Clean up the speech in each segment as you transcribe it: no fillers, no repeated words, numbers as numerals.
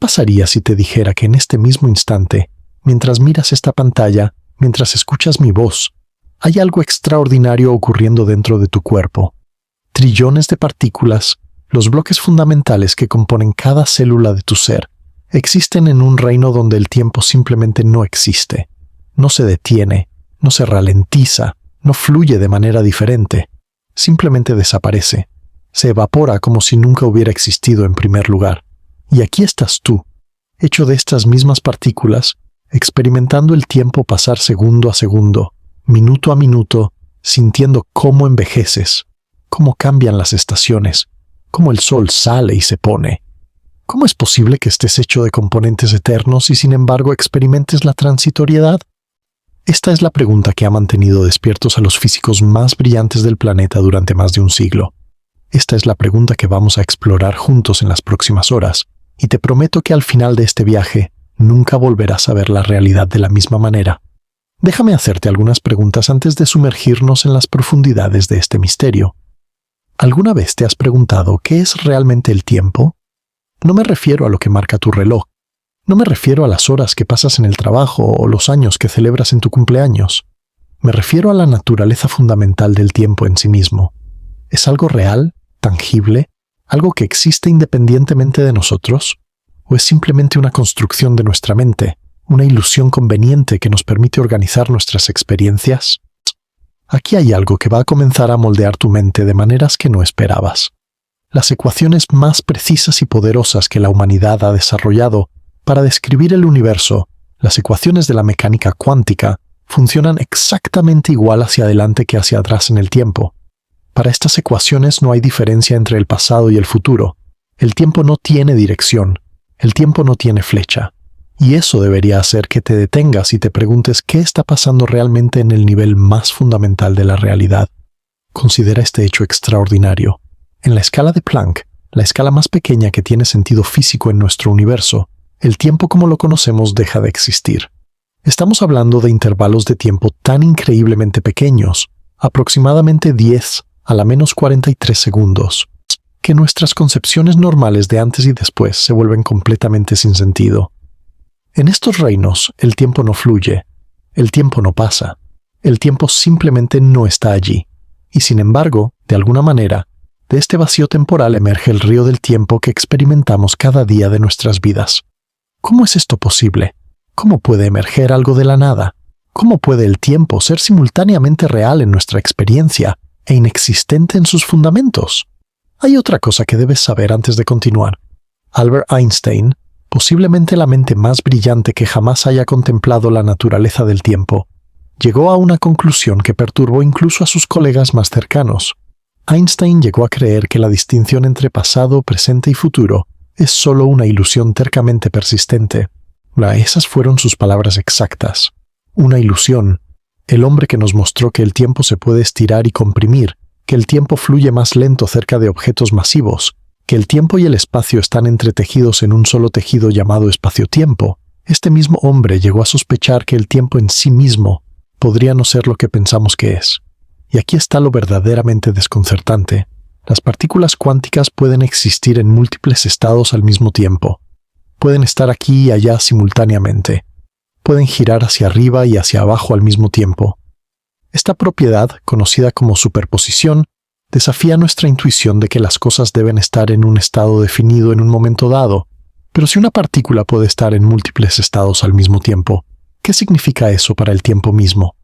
pasaría si te dijera que en este mismo instante, mientras miras esta pantalla, mientras escuchas mi voz, hay algo extraordinario ocurriendo dentro de tu cuerpo? Trillones de partículas, los bloques fundamentales que componen cada célula de tu ser, existen en un reino donde el tiempo simplemente no existe, no se detiene, no se ralentiza, no fluye de manera diferente, simplemente desaparece, se evapora como si nunca hubiera existido en primer lugar. Y aquí estás tú, hecho de estas mismas partículas, experimentando el tiempo pasar segundo a segundo, minuto a minuto, sintiendo cómo envejeces, cómo cambian las estaciones, cómo el sol sale y se pone. ¿Cómo es posible que estés hecho de componentes eternos y sin embargo experimentes la transitoriedad? Esta es la pregunta que ha mantenido despiertos a los físicos más brillantes del planeta durante más de un siglo. Esta es la pregunta que vamos a explorar juntos en las próximas horas, y te prometo que al final de este viaje nunca volverás a ver la realidad de la misma manera. Déjame hacerte algunas preguntas antes de sumergirnos en las profundidades de este misterio. ¿Alguna vez te has preguntado qué es realmente el tiempo? No me refiero a lo que marca tu reloj. No me refiero a las horas que pasas en el trabajo o los años que celebras en tu cumpleaños. Me refiero a la naturaleza fundamental del tiempo en sí mismo. ¿Es algo real, tangible, algo que existe independientemente de nosotros? ¿O es simplemente una construcción de nuestra mente, una ilusión conveniente que nos permite organizar nuestras experiencias? Aquí hay algo que va a comenzar a moldear tu mente de maneras que no esperabas. Las ecuaciones más precisas y poderosas que la humanidad ha desarrollado para describir el universo, las ecuaciones de la mecánica cuántica, funcionan exactamente igual hacia adelante que hacia atrás en el tiempo. Para estas ecuaciones no hay diferencia entre el pasado y el futuro. El tiempo no tiene dirección. El tiempo no tiene flecha. Y eso debería hacer que te detengas y te preguntes qué está pasando realmente en el nivel más fundamental de la realidad. Considera este hecho extraordinario. En la escala de Planck, la escala más pequeña que tiene sentido físico en nuestro universo, el tiempo como lo conocemos deja de existir. Estamos hablando de intervalos de tiempo tan increíblemente pequeños, aproximadamente 10 a la menos 43 segundos, que nuestras concepciones normales de antes y después se vuelven completamente sin sentido. En estos reinos, el tiempo no fluye, el tiempo no pasa, el tiempo simplemente no está allí. Y sin embargo, de alguna manera, de este vacío temporal emerge el río del tiempo que experimentamos cada día de nuestras vidas. ¿Cómo es esto posible? ¿Cómo puede emerger algo de la nada? ¿Cómo puede el tiempo ser simultáneamente real en nuestra experiencia e inexistente en sus fundamentos? Hay otra cosa que debes saber antes de continuar. Albert Einstein, posiblemente la mente más brillante que jamás haya contemplado la naturaleza del tiempo, llegó a una conclusión que perturbó incluso a sus colegas más cercanos. Einstein llegó a creer que la distinción entre pasado, presente y futuro es solo una ilusión tercamente persistente. Esas fueron sus palabras exactas. Una ilusión. El hombre que nos mostró que el tiempo se puede estirar y comprimir, que el tiempo fluye más lento cerca de objetos masivos, que el tiempo y el espacio están entretejidos en un solo tejido llamado espacio-tiempo. Este mismo hombre llegó a sospechar que el tiempo en sí mismo podría no ser lo que pensamos que es. Y aquí está lo verdaderamente desconcertante. Las partículas cuánticas pueden existir en múltiples estados al mismo tiempo. Pueden estar aquí y allá simultáneamente. Pueden girar hacia arriba y hacia abajo al mismo tiempo. Esta propiedad, conocida como superposición, desafía nuestra intuición de que las cosas deben estar en un estado definido en un momento dado. Pero si una partícula puede estar en múltiples estados al mismo tiempo, ¿qué significa eso para el tiempo mismo?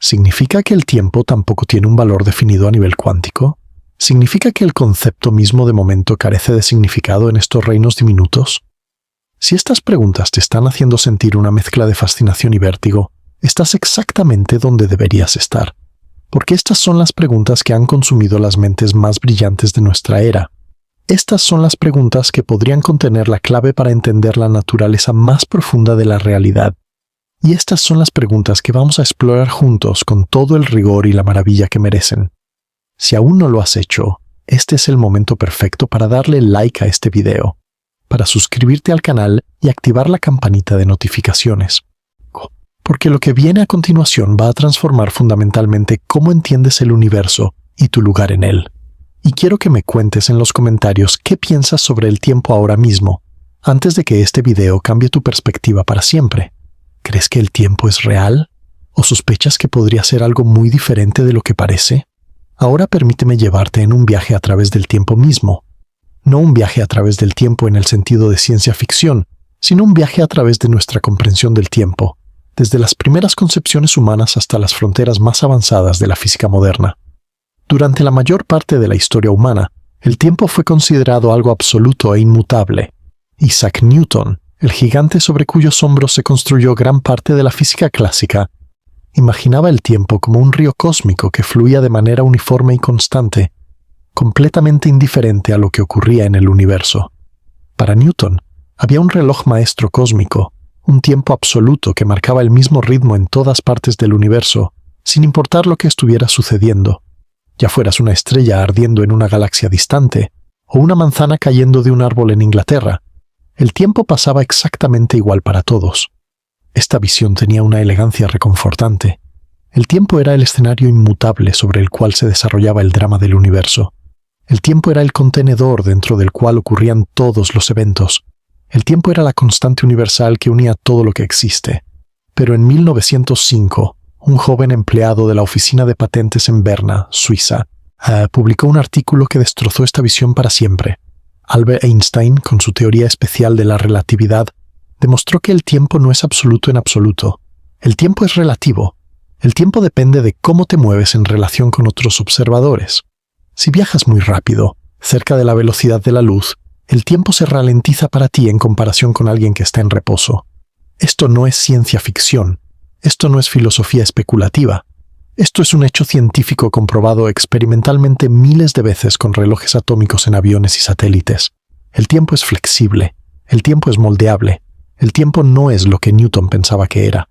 ¿Significa que el tiempo tampoco tiene un valor definido a nivel cuántico? ¿Significa que el concepto mismo de momento carece de significado en estos reinos diminutos? Si estas preguntas te están haciendo sentir una mezcla de fascinación y vértigo, estás exactamente donde deberías estar. Porque estas son las preguntas que han consumido las mentes más brillantes de nuestra era. Estas son las preguntas que podrían contener la clave para entender la naturaleza más profunda de la realidad. Y estas son las preguntas que vamos a explorar juntos con todo el rigor y la maravilla que merecen. Si aún no lo has hecho, este es el momento perfecto para darle like a este video, para suscribirte al canal y activar la campanita de notificaciones. Porque lo que viene a continuación va a transformar fundamentalmente cómo entiendes el universo y tu lugar en él. Y quiero que me cuentes en los comentarios qué piensas sobre el tiempo ahora mismo, Antes de que este video cambie tu perspectiva para siempre, ¿crees que el tiempo es real? ¿O sospechas que podría ser algo muy diferente de lo que parece? Ahora permíteme llevarte en un viaje a través del tiempo mismo. No un viaje a través del tiempo en el sentido de ciencia ficción, sino un viaje a través de nuestra comprensión del tiempo, desde las primeras concepciones humanas hasta las fronteras más avanzadas de la física moderna. Durante la mayor parte de la historia humana, el tiempo fue considerado algo absoluto e inmutable. Isaac Newton, el gigante sobre cuyos hombros se construyó gran parte de la física clásica, imaginaba el tiempo como un río cósmico que fluía de manera uniforme y constante, completamente indiferente a lo que ocurría en el universo. Para Newton, había un reloj maestro cósmico, un tiempo absoluto que marcaba el mismo ritmo en todas partes del universo, sin importar lo que estuviera sucediendo, ya fueras una estrella ardiendo en una galaxia distante o una manzana cayendo de un árbol en Inglaterra. El tiempo pasaba exactamente igual para todos. Esta visión tenía una elegancia reconfortante. El tiempo era el escenario inmutable sobre el cual se desarrollaba el drama del universo. El tiempo era el contenedor dentro del cual ocurrían todos los eventos. El tiempo era la constante universal que unía todo lo que existe. Pero en 1905, un joven empleado de la oficina de patentes en Berna, Suiza, publicó un artículo que destrozó esta visión para siempre. Albert Einstein, con su teoría especial de la relatividad, demostró que el tiempo no es absoluto en absoluto. El tiempo es relativo. El tiempo depende de cómo te mueves en relación con otros observadores. Si viajas muy rápido, cerca de la velocidad de la luz, el tiempo se ralentiza para ti en comparación con alguien que está en reposo. Esto no es ciencia ficción. Esto no es filosofía especulativa. Esto es un hecho científico comprobado experimentalmente miles de veces con relojes atómicos en aviones y satélites. El tiempo es flexible. El tiempo es moldeable. El tiempo no es lo que Newton pensaba que era.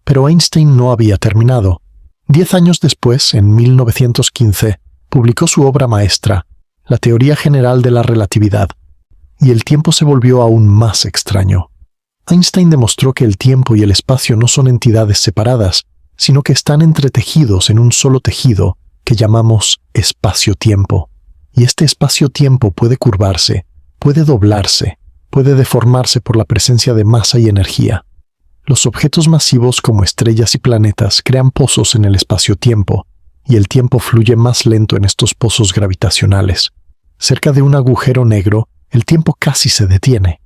Pero Einstein no había terminado. 10 años después, en 1915, publicó su obra maestra, La teoría general de la relatividad, y el tiempo se volvió aún más extraño. Einstein demostró que el tiempo y el espacio no son entidades separadas, sino que están entretejidos en un solo tejido que llamamos espacio-tiempo. Y este espacio-tiempo puede curvarse, puede doblarse, puede deformarse por la presencia de masa y energía. Los objetos masivos como estrellas y planetas crean pozos en el espacio-tiempo, y el tiempo fluye más lento en estos pozos gravitacionales. Cerca de un agujero negro, el tiempo casi se detiene.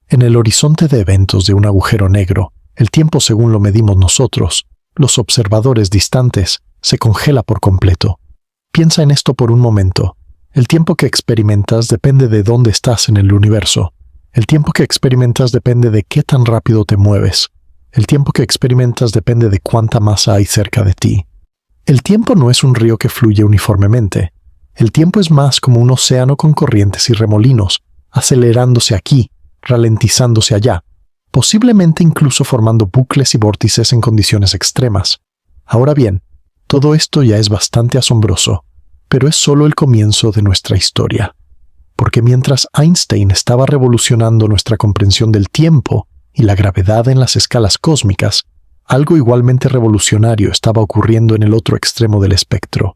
En el horizonte de eventos de un agujero negro, el tiempo según lo medimos nosotros, los observadores distantes, se congela por completo. Piensa en esto por un momento. El tiempo que experimentas depende de dónde estás en el universo. El tiempo que experimentas depende de qué tan rápido te mueves. El tiempo que experimentas depende de cuánta masa hay cerca de ti. El tiempo no es un río que fluye uniformemente. El tiempo es más como un océano con corrientes y remolinos, acelerándose aquí, ralentizándose allá, posiblemente incluso formando bucles y vórtices en condiciones extremas. Ahora bien, todo esto ya es bastante asombroso, pero es solo el comienzo de nuestra historia. Porque mientras Einstein estaba revolucionando nuestra comprensión del tiempo y la gravedad en las escalas cósmicas, algo igualmente revolucionario estaba ocurriendo en el otro extremo del espectro.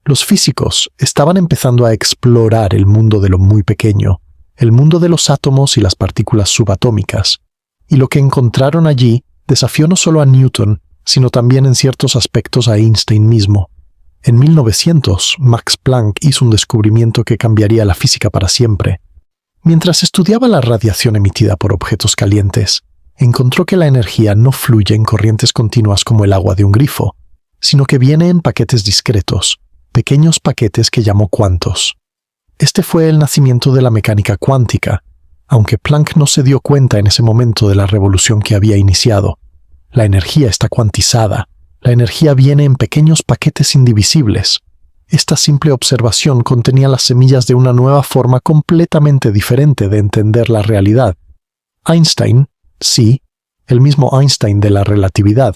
Los físicos estaban empezando a explorar el mundo de lo muy pequeño, el mundo de los átomos y las partículas subatómicas, y lo que encontraron allí desafió no solo a Newton, sino también en ciertos aspectos a Einstein mismo. En 1900, Max Planck hizo un descubrimiento que cambiaría la física para siempre. Mientras estudiaba la radiación emitida por objetos calientes, encontró que la energía no fluye en corrientes continuas como el agua de un grifo, sino que viene en paquetes discretos, pequeños paquetes que llamó cuantos. Este fue el nacimiento de la mecánica cuántica, aunque Planck no se dio cuenta en ese momento de la revolución que había iniciado. La energía está cuantizada. La energía viene en pequeños paquetes indivisibles. Esta simple observación contenía las semillas de una nueva forma completamente diferente de entender la realidad. Einstein, sí, el mismo Einstein de la relatividad,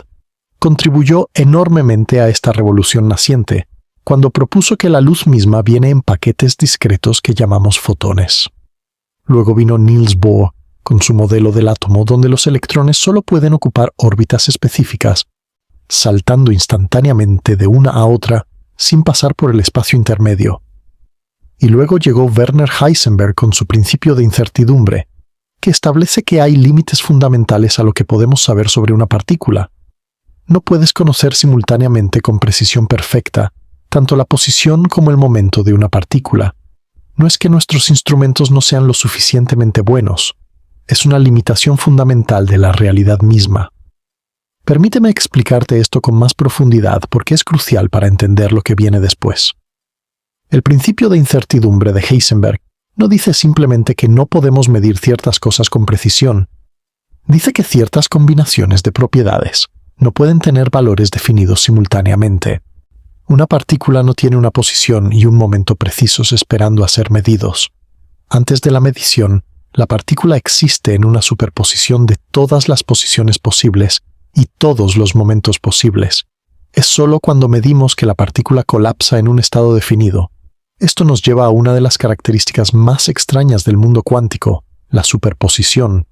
contribuyó enormemente a esta revolución naciente, cuando propuso que la luz misma viene en paquetes discretos que llamamos fotones. Luego vino Niels Bohr, con su modelo del átomo donde los electrones solo pueden ocupar órbitas específicas, saltando instantáneamente de una a otra sin pasar por el espacio intermedio. Y luego llegó Werner Heisenberg con su principio de incertidumbre, que establece que hay límites fundamentales a lo que podemos saber sobre una partícula. No puedes conocer simultáneamente con precisión perfecta tanto la posición como el momento de una partícula. No es que nuestros instrumentos no sean lo suficientemente buenos, es una limitación fundamental de la realidad misma. Permíteme explicarte esto con más profundidad porque es crucial para entender lo que viene después. El principio de incertidumbre de Heisenberg no dice simplemente que no podemos medir ciertas cosas con precisión. Dice que ciertas combinaciones de propiedades no pueden tener valores definidos simultáneamente. Una partícula no tiene una posición y un momento precisos esperando a ser medidos. Antes de la medición, la partícula existe en una superposición de todas las posiciones posibles y todos los momentos posibles. Es solo cuando medimos que la partícula colapsa en un estado definido. Esto nos lleva a una de las características más extrañas del mundo cuántico, la superposición.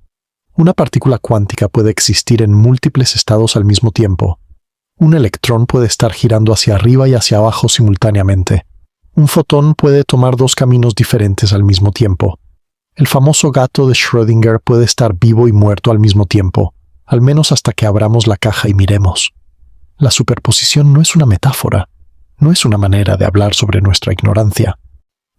Una partícula cuántica puede existir en múltiples estados al mismo tiempo. Un electrón puede estar girando hacia arriba y hacia abajo simultáneamente. Un fotón puede tomar dos caminos diferentes al mismo tiempo. El famoso gato de Schrödinger puede estar vivo y muerto al mismo tiempo, al menos hasta que abramos la caja y miremos. La superposición no es una metáfora, no es una manera de hablar sobre nuestra ignorancia.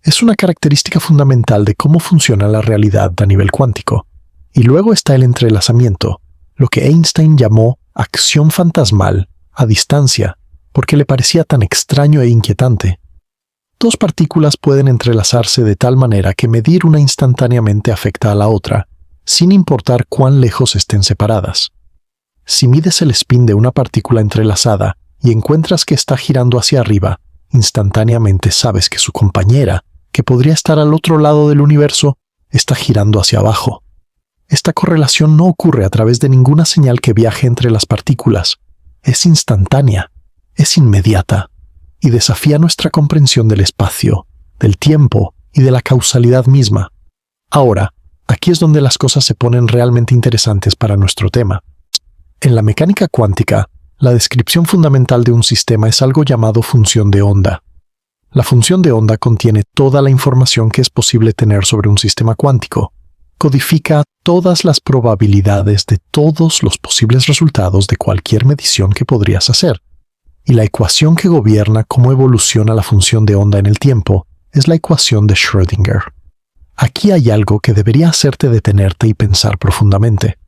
Es una característica fundamental de cómo funciona la realidad a nivel cuántico. Y luego está el entrelazamiento, lo que Einstein llamó acción fantasmal a distancia, porque le parecía tan extraño e inquietante. Dos partículas pueden entrelazarse de tal manera que medir una instantáneamente afecta a la otra, sin importar cuán lejos estén separadas. Si mides el spin de una partícula entrelazada y encuentras que está girando hacia arriba, instantáneamente sabes que su compañera, que podría estar al otro lado del universo, está girando hacia abajo. Esta correlación no ocurre a través de ninguna señal que viaje entre las partículas. Es instantánea, es inmediata, y desafía nuestra comprensión del espacio, del tiempo y de la causalidad misma. Ahora, aquí es donde las cosas se ponen realmente interesantes para nuestro tema. En la mecánica cuántica, la descripción fundamental de un sistema es algo llamado función de onda. La función de onda contiene toda la información que es posible tener sobre un sistema cuántico. Codifica todas las probabilidades de todos los posibles resultados de cualquier medición que podrías hacer. Y la ecuación que gobierna cómo evoluciona la función de onda en el tiempo es la ecuación de Schrödinger. Aquí hay algo que debería hacerte detenerte y pensar profundamente.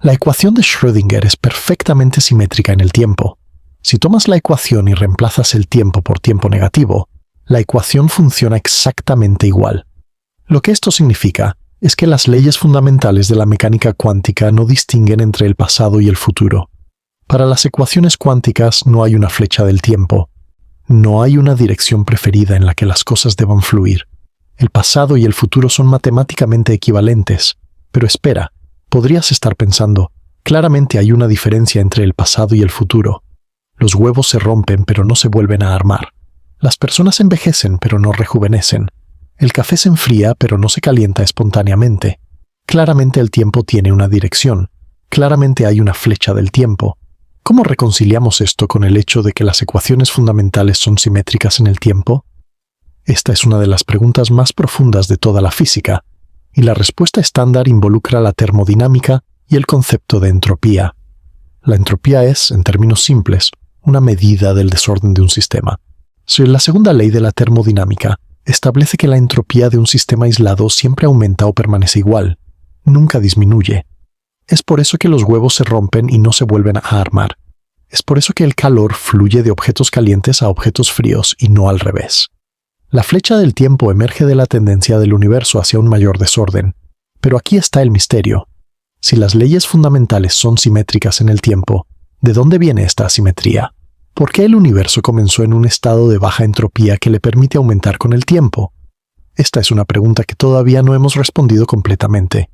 La ecuación de Schrödinger es perfectamente simétrica en el tiempo. Si tomas la ecuación y reemplazas el tiempo por tiempo negativo, la ecuación funciona exactamente igual. Lo que esto significa es que las leyes fundamentales de la mecánica cuántica no distinguen entre el pasado y el futuro. Para las ecuaciones cuánticas no hay una flecha del tiempo. No hay una dirección preferida en la que las cosas deban fluir. El pasado y el futuro son matemáticamente equivalentes. Pero espera, podrías estar pensando, claramente hay una diferencia entre el pasado y el futuro. Los huevos se rompen pero no se vuelven a armar. Las personas envejecen pero no rejuvenecen. El café se enfría pero no se calienta espontáneamente. Claramente el tiempo tiene una dirección. Claramente hay una flecha del tiempo. ¿Cómo reconciliamos esto con el hecho de que las ecuaciones fundamentales son simétricas en el tiempo? Esta es una de las preguntas más profundas de toda la física, y la respuesta estándar involucra la termodinámica y el concepto de entropía. La entropía es, en términos simples, una medida del desorden de un sistema. La segunda ley de la termodinámica establece que la entropía de un sistema aislado siempre aumenta o permanece igual, nunca disminuye. Es por eso que los huevos se rompen y no se vuelven a armar. Es por eso que el calor fluye de objetos calientes a objetos fríos y no al revés. La flecha del tiempo emerge de la tendencia del universo hacia un mayor desorden. Pero aquí está el misterio. Si las leyes fundamentales son simétricas en el tiempo, ¿de dónde viene esta asimetría? ¿Por qué el universo comenzó en un estado de baja entropía que le permite aumentar con el tiempo? Esta es una pregunta que todavía no hemos respondido completamente,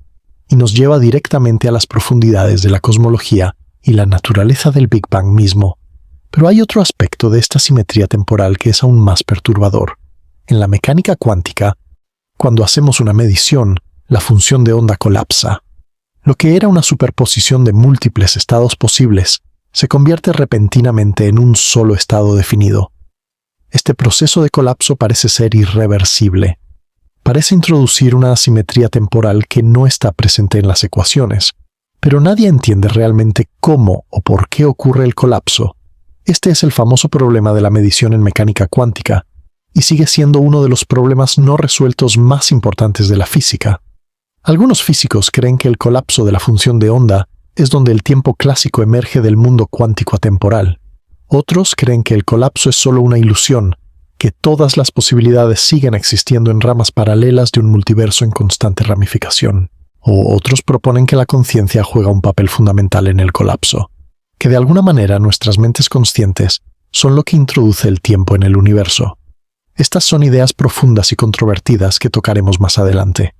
y nos lleva directamente a las profundidades de la cosmología y la naturaleza del Big Bang mismo. Pero hay otro aspecto de esta simetría temporal que es aún más perturbador. En la mecánica cuántica, cuando hacemos una medición, la función de onda colapsa. Lo que era una superposición de múltiples estados posibles se convierte repentinamente en un solo estado definido. Este proceso de colapso parece ser irreversible. Parece introducir una asimetría temporal que no está presente en las ecuaciones, pero nadie entiende realmente cómo o por qué ocurre el colapso. Este es el famoso problema de la medición en mecánica cuántica, y sigue siendo uno de los problemas no resueltos más importantes de la física. Algunos físicos creen que el colapso de la función de onda es donde el tiempo clásico emerge del mundo cuántico atemporal. Otros creen que el colapso es solo una ilusión, que todas las posibilidades siguen existiendo en ramas paralelas de un multiverso en constante ramificación. O otros proponen que la conciencia juega un papel fundamental en el colapso, que de alguna manera nuestras mentes conscientes son lo que introduce el tiempo en el universo. Estas son ideas profundas y controvertidas que tocaremos más adelante.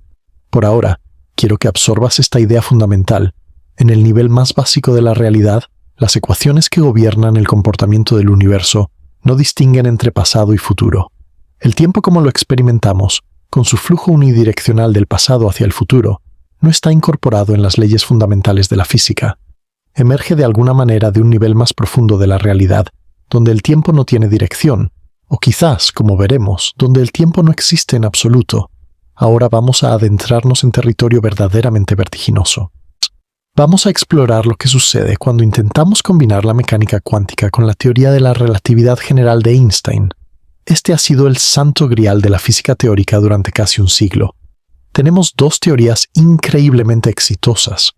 Por ahora, quiero que absorbas esta idea fundamental. En el nivel más básico de la realidad, las ecuaciones que gobiernan el comportamiento del universo no distinguen entre pasado y futuro. El tiempo como lo experimentamos, con su flujo unidireccional del pasado hacia el futuro, no está incorporado en las leyes fundamentales de la física. Emerge de alguna manera de un nivel más profundo de la realidad, donde el tiempo no tiene dirección, o quizás, como veremos, donde el tiempo no existe en absoluto. Ahora vamos a adentrarnos en territorio verdaderamente vertiginoso. Vamos a explorar lo que sucede cuando intentamos combinar la mecánica cuántica con la teoría de la relatividad general de Einstein. Este ha sido el santo grial de la física teórica durante casi un siglo. Tenemos dos teorías increíblemente exitosas.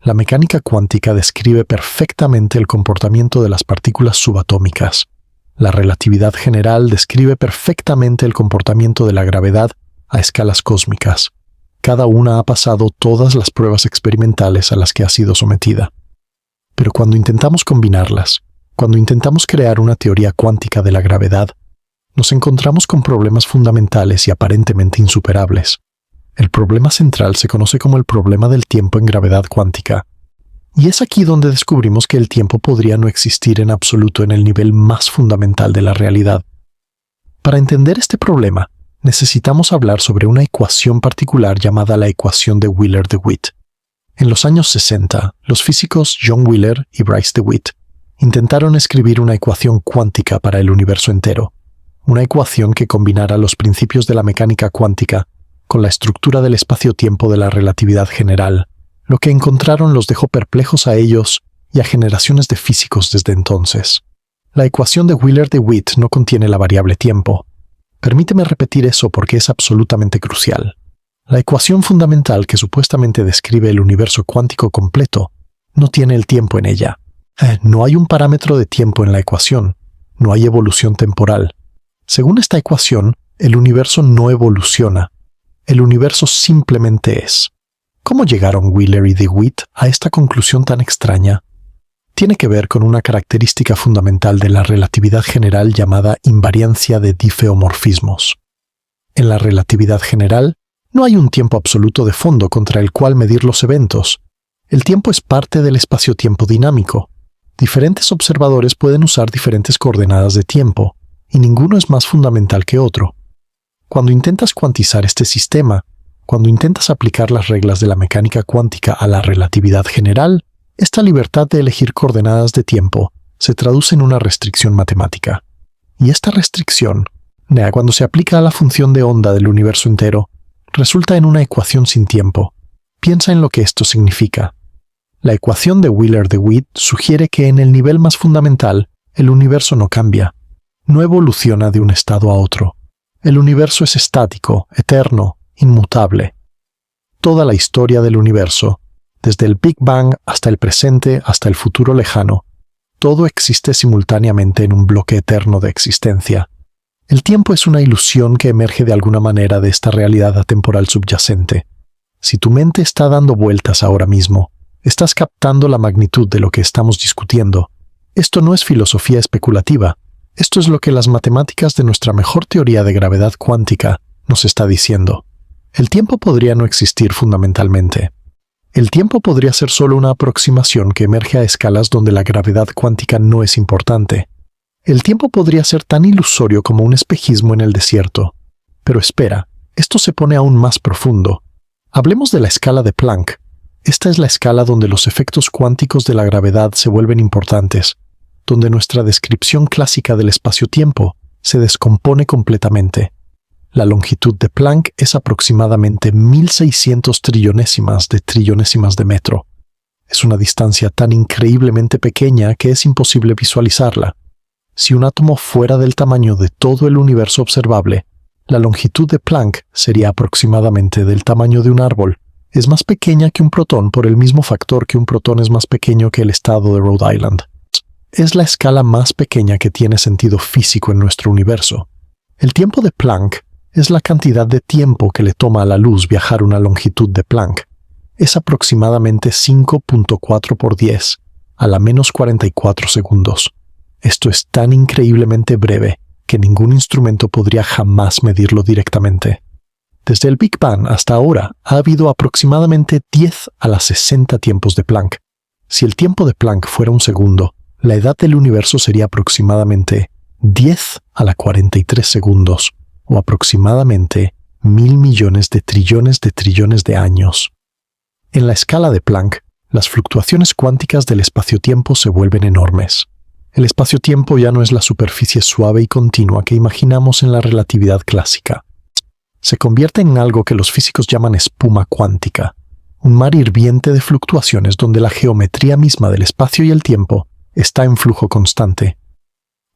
La mecánica cuántica describe perfectamente el comportamiento de las partículas subatómicas. La relatividad general describe perfectamente el comportamiento de la gravedad a escalas cósmicas. Cada una ha pasado todas las pruebas experimentales a las que ha sido sometida. Pero cuando intentamos combinarlas, cuando intentamos crear una teoría cuántica de la gravedad, nos encontramos con problemas fundamentales y aparentemente insuperables. El problema central se conoce como el problema del tiempo en gravedad cuántica, y es aquí donde descubrimos que el tiempo podría no existir en absoluto en el nivel más fundamental de la realidad. Para entender este problema, necesitamos hablar sobre una ecuación particular llamada la ecuación de Wheeler-DeWitt. En los años 60, los físicos John Wheeler y Bryce DeWitt intentaron escribir una ecuación cuántica para el universo entero, una ecuación que combinara los principios de la mecánica cuántica con la estructura del espacio-tiempo de la relatividad general. Lo que encontraron los dejó perplejos a ellos y a generaciones de físicos desde entonces. La ecuación de Wheeler-DeWitt no contiene la variable tiempo. Permíteme repetir eso porque es absolutamente crucial. La ecuación fundamental que supuestamente describe el universo cuántico completo no tiene el tiempo en ella. No hay un parámetro de tiempo en la ecuación. No hay evolución temporal. Según esta ecuación, el universo no evoluciona. El universo simplemente es. ¿Cómo llegaron Wheeler y DeWitt a esta conclusión tan extraña? Tiene que ver con una característica fundamental de la relatividad general llamada invariancia de difeomorfismos. En la relatividad general, no hay un tiempo absoluto de fondo contra el cual medir los eventos. El tiempo es parte del espacio-tiempo dinámico. Diferentes observadores pueden usar diferentes coordenadas de tiempo, y ninguno es más fundamental que otro. Cuando intentas cuantizar este sistema, cuando intentas aplicar las reglas de la mecánica cuántica a la relatividad general, esta libertad de elegir coordenadas de tiempo se traduce en una restricción matemática. Y esta restricción, cuando se aplica a la función de onda del universo entero, resulta en una ecuación sin tiempo. Piensa en lo que esto significa. La ecuación de Wheeler-DeWitt sugiere que en el nivel más fundamental, el universo no cambia, no evoluciona de un estado a otro. El universo es estático, eterno, inmutable. Toda la historia del universo, desde el Big Bang hasta el presente, hasta el futuro lejano, todo existe simultáneamente en un bloque eterno de existencia. El tiempo es una ilusión que emerge de alguna manera de esta realidad atemporal subyacente. Si tu mente está dando vueltas ahora mismo, estás captando la magnitud de lo que estamos discutiendo. Esto no es filosofía especulativa. Esto es lo que las matemáticas de nuestra mejor teoría de gravedad cuántica nos está diciendo. El tiempo podría no existir fundamentalmente. El tiempo podría ser solo una aproximación que emerge a escalas donde la gravedad cuántica no es importante. El tiempo podría ser tan ilusorio como un espejismo en el desierto. Pero espera, esto se pone aún más profundo. Hablemos de la escala de Planck. Esta es la escala donde los efectos cuánticos de la gravedad se vuelven importantes, donde nuestra descripción clásica del espacio-tiempo se descompone completamente. La longitud de Planck es aproximadamente 1600 trillonésimas de metro. Es una distancia tan increíblemente pequeña que es imposible visualizarla. Si un átomo fuera del tamaño de todo el universo observable, la longitud de Planck sería aproximadamente del tamaño de un árbol. Es más pequeña que un protón por el mismo factor que un protón es más pequeño que el estado de Rhode Island. Es la escala más pequeña que tiene sentido físico en nuestro universo. El tiempo de Planck es la cantidad de tiempo que le toma a la luz viajar una longitud de Planck. Es aproximadamente 5.4 por 10 a la menos 44 segundos. Esto es tan increíblemente breve que ningún instrumento podría jamás medirlo directamente. Desde el Big Bang hasta ahora ha habido aproximadamente 10 a la 60 tiempos de Planck. Si el tiempo de Planck fuera un segundo, la edad del universo sería aproximadamente 10 a la 43 segundos, o aproximadamente 1.000 millones de trillones de años. En la escala de Planck, las fluctuaciones cuánticas del espacio-tiempo se vuelven enormes. El espacio-tiempo ya no es la superficie suave y continua que imaginamos en la relatividad clásica. Se convierte en algo que los físicos llaman espuma cuántica, un mar hirviente de fluctuaciones donde la geometría misma del espacio y el tiempo está en flujo constante.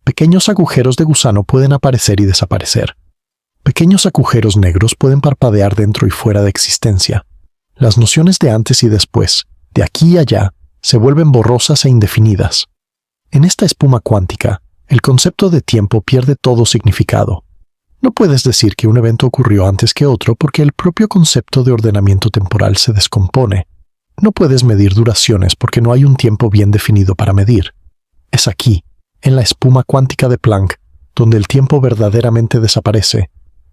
Pequeños agujeros de gusano pueden aparecer y desaparecer. Pequeños agujeros negros pueden parpadear dentro y fuera de existencia. Las nociones de antes y después, de aquí y allá, se vuelven borrosas e indefinidas. En esta espuma cuántica, el concepto de tiempo pierde todo significado. No puedes decir que un evento ocurrió antes que otro porque el propio concepto de ordenamiento temporal se descompone. No puedes medir duraciones porque no hay un tiempo bien definido para medir. Es aquí, en la espuma cuántica de Planck, donde el tiempo verdaderamente desaparece.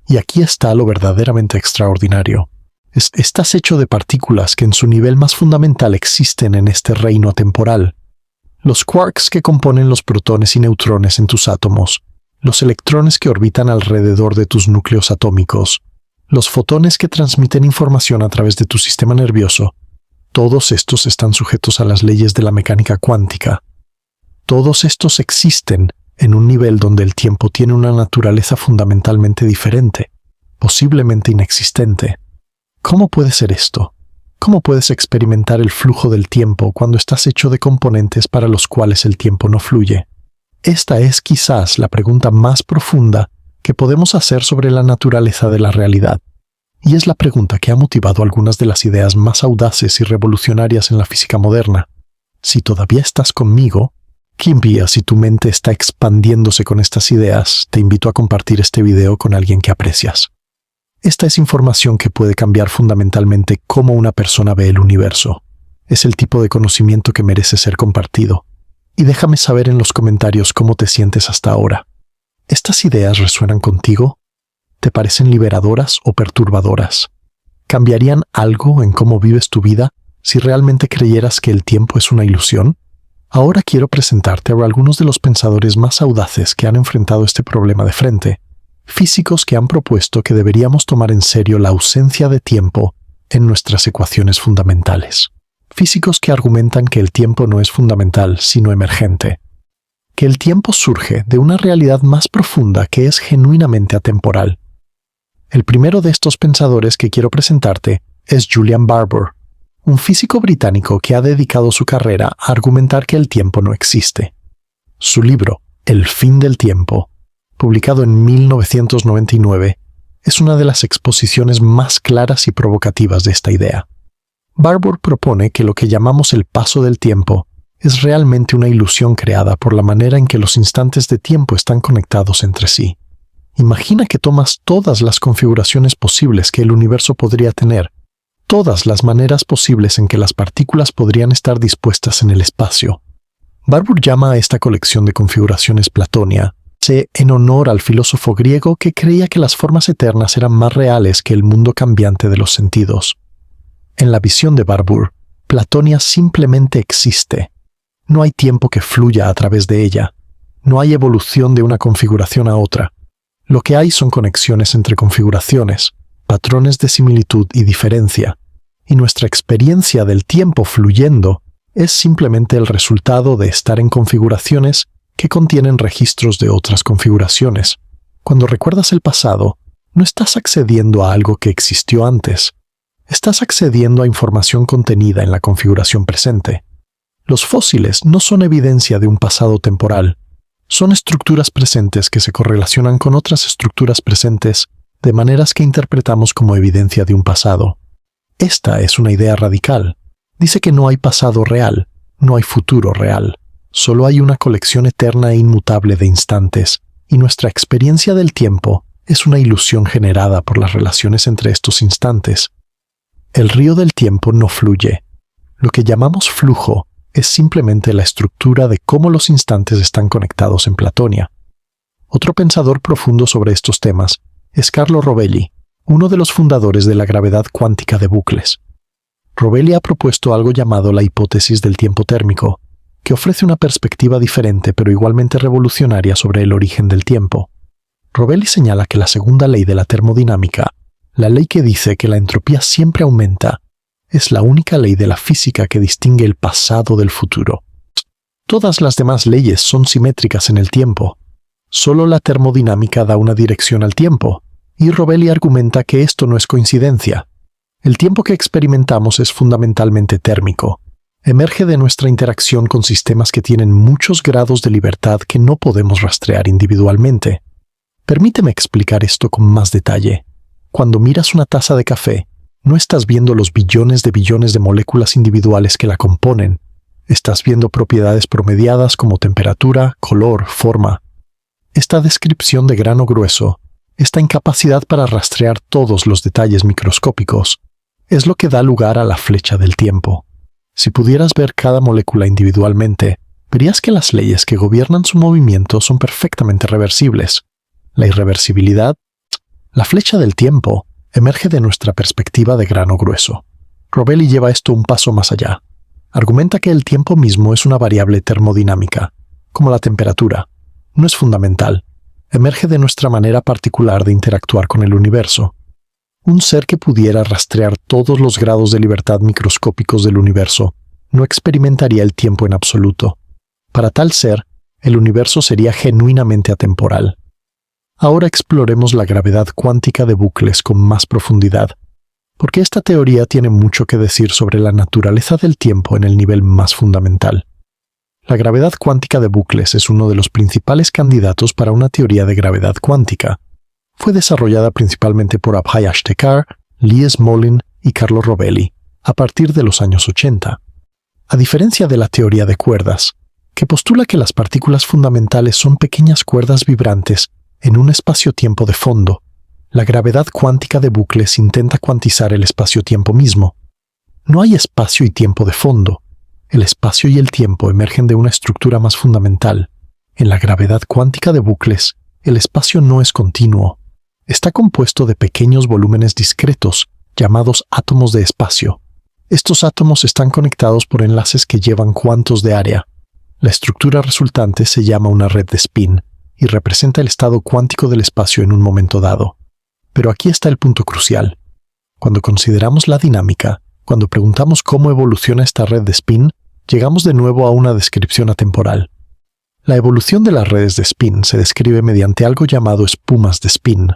Y aquí está lo verdaderamente extraordinario. Estás hecho de partículas que en su nivel más fundamental existen en este reino atemporal. Los quarks que componen los protones y neutrones en tus átomos, los electrones que orbitan alrededor de tus núcleos atómicos, los fotones que transmiten información a través de tu sistema nervioso, todos estos están sujetos a las leyes de la mecánica cuántica. Todos estos existen en un nivel donde el tiempo tiene una naturaleza fundamentalmente diferente, posiblemente inexistente. ¿Cómo puede ser esto? ¿Cómo puedes experimentar el flujo del tiempo cuando estás hecho de componentes para los cuales el tiempo no fluye? Esta es quizás la pregunta más profunda que podemos hacer sobre la naturaleza de la realidad, y es la pregunta que ha motivado algunas de las ideas más audaces y revolucionarias en la física moderna. Si todavía estás conmigo, Kimbia, si tu mente está expandiéndose con estas ideas, te invito a compartir este video con alguien que aprecias. Esta es información que puede cambiar fundamentalmente cómo una persona ve el universo. Es el tipo de conocimiento que merece ser compartido. Y déjame saber en los comentarios cómo te sientes hasta ahora. ¿Estas ideas resuenan contigo? ¿Te parecen liberadoras o perturbadoras? ¿Cambiarían algo en cómo vives tu vida si realmente creyeras que el tiempo es una ilusión? Ahora quiero presentarte a algunos de los pensadores más audaces que han enfrentado este problema de frente. Físicos que han propuesto que deberíamos tomar en serio la ausencia de tiempo en nuestras ecuaciones fundamentales. Físicos que argumentan que el tiempo no es fundamental, sino emergente. Que el tiempo surge de una realidad más profunda que es genuinamente atemporal. El primero de estos pensadores que quiero presentarte es Julian Barbour, un físico británico que ha dedicado su carrera a argumentar que el tiempo no existe. Su libro, El fin del tiempo, publicado en 1999, es una de las exposiciones más claras y provocativas de esta idea. Barbour propone que lo que llamamos el paso del tiempo es realmente una ilusión creada por la manera en que los instantes de tiempo están conectados entre sí. Imagina que tomas todas las configuraciones posibles que el universo podría tener, todas las maneras posibles en que las partículas podrían estar dispuestas en el espacio. Barbour llama a esta colección de configuraciones Platonia, en honor al filósofo griego que creía que las formas eternas eran más reales que el mundo cambiante de los sentidos. En la visión de Barbour, Platonia simplemente existe. No hay tiempo que fluya a través de ella. No hay evolución de una configuración a otra. Lo que hay son conexiones entre configuraciones, patrones de similitud y diferencia, y nuestra experiencia del tiempo fluyendo es simplemente el resultado de estar en configuraciones que contienen registros de otras configuraciones. Cuando recuerdas el pasado, no estás accediendo a algo que existió antes. Estás accediendo a información contenida en la configuración presente. Los fósiles no son evidencia de un pasado temporal. Son estructuras presentes que se correlacionan con otras estructuras presentes de maneras que interpretamos como evidencia de un pasado. Esta es una idea radical. Dice que no hay pasado real, no hay futuro real. Solo hay una colección eterna e inmutable de instantes, y nuestra experiencia del tiempo es una ilusión generada por las relaciones entre estos instantes. El río del tiempo no fluye. Lo que llamamos flujo es simplemente la estructura de cómo los instantes están conectados en Platonia. Otro pensador profundo sobre estos temas es Carlo Rovelli, uno de los fundadores de la gravedad cuántica de bucles. Rovelli ha propuesto algo llamado la hipótesis del tiempo térmico, que ofrece una perspectiva diferente pero igualmente revolucionaria sobre el origen del tiempo. Rovelli señala que la segunda ley de la termodinámica, la ley que dice que la entropía siempre aumenta, es la única ley de la física que distingue el pasado del futuro. Todas las demás leyes son simétricas en el tiempo. Solo la termodinámica da una dirección al tiempo, y Rovelli argumenta que esto no es coincidencia. El tiempo que experimentamos es fundamentalmente térmico. Emerge de nuestra interacción con sistemas que tienen muchos grados de libertad que no podemos rastrear individualmente. Permíteme explicar esto con más detalle. Cuando miras una taza de café, no estás viendo los billones de moléculas individuales que la componen. Estás viendo propiedades promediadas como temperatura, color, forma. Esta descripción de grano grueso, esta incapacidad para rastrear todos los detalles microscópicos, es lo que da lugar a la flecha del tiempo. Si pudieras ver cada molécula individualmente, verías que las leyes que gobiernan su movimiento son perfectamente reversibles. La irreversibilidad, la flecha del tiempo, emerge de nuestra perspectiva de grano grueso. Rovelli lleva esto un paso más allá. Argumenta que el tiempo mismo es una variable termodinámica, como la temperatura. No es fundamental. Emerge de nuestra manera particular de interactuar con el universo. Un ser que pudiera rastrear todos los grados de libertad microscópicos del universo no experimentaría el tiempo en absoluto. Para tal ser, el universo sería genuinamente atemporal. Ahora exploremos la gravedad cuántica de bucles con más profundidad, porque esta teoría tiene mucho que decir sobre la naturaleza del tiempo en el nivel más fundamental. La gravedad cuántica de bucles es uno de los principales candidatos para una teoría de gravedad cuántica. Fue desarrollada principalmente por Abhay Ashtekar, Lee Smolin y Carlo Rovelli a partir de los años 80. A diferencia de la teoría de cuerdas, que postula que las partículas fundamentales son pequeñas cuerdas vibrantes en un espacio-tiempo de fondo, la gravedad cuántica de bucles intenta cuantizar el espacio-tiempo mismo. No hay espacio y tiempo de fondo. El espacio y el tiempo emergen de una estructura más fundamental. En la gravedad cuántica de bucles, el espacio no es continuo. Está compuesto de pequeños volúmenes discretos, llamados átomos de espacio. Estos átomos están conectados por enlaces que llevan cuantos de área. La estructura resultante se llama una red de spin y representa el estado cuántico del espacio en un momento dado. Pero aquí está el punto crucial. Cuando consideramos la dinámica, cuando preguntamos cómo evoluciona esta red de spin, llegamos de nuevo a una descripción atemporal. La evolución de las redes de spin se describe mediante algo llamado espumas de spin.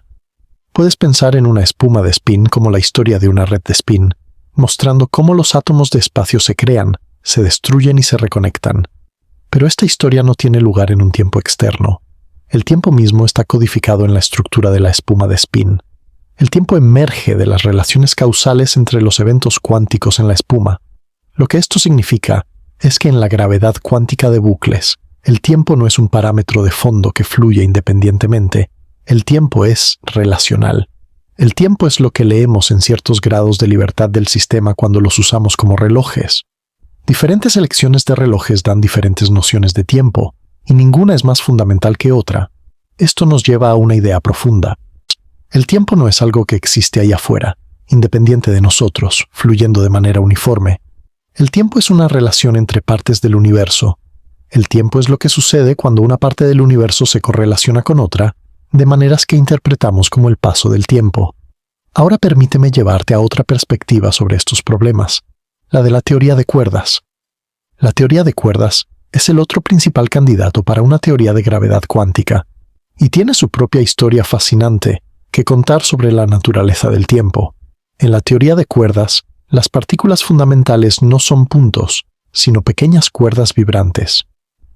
Puedes pensar en una espuma de spin como la historia de una red de spin, mostrando cómo los átomos de espacio se crean, se destruyen y se reconectan. Pero esta historia no tiene lugar en un tiempo externo. El tiempo mismo está codificado en la estructura de la espuma de spin. El tiempo emerge de las relaciones causales entre los eventos cuánticos en la espuma. Lo que esto significa es que en la gravedad cuántica de bucles, el tiempo no es un parámetro de fondo que fluye independientemente. El tiempo es relacional. El tiempo es lo que leemos en ciertos grados de libertad del sistema cuando los usamos como relojes. Diferentes selecciones de relojes dan diferentes nociones de tiempo, y ninguna es más fundamental que otra. Esto nos lleva a una idea profunda. El tiempo no es algo que existe ahí afuera, independiente de nosotros, fluyendo de manera uniforme. El tiempo es una relación entre partes del universo. El tiempo es lo que sucede cuando una parte del universo se correlaciona con otra, de maneras que interpretamos como el paso del tiempo. Ahora permíteme llevarte a otra perspectiva sobre estos problemas, la de la teoría de cuerdas. La teoría de cuerdas es el otro principal candidato para una teoría de gravedad cuántica, y tiene su propia historia fascinante, que contar sobre la naturaleza del tiempo. En la teoría de cuerdas, las partículas fundamentales no son puntos, sino pequeñas cuerdas vibrantes.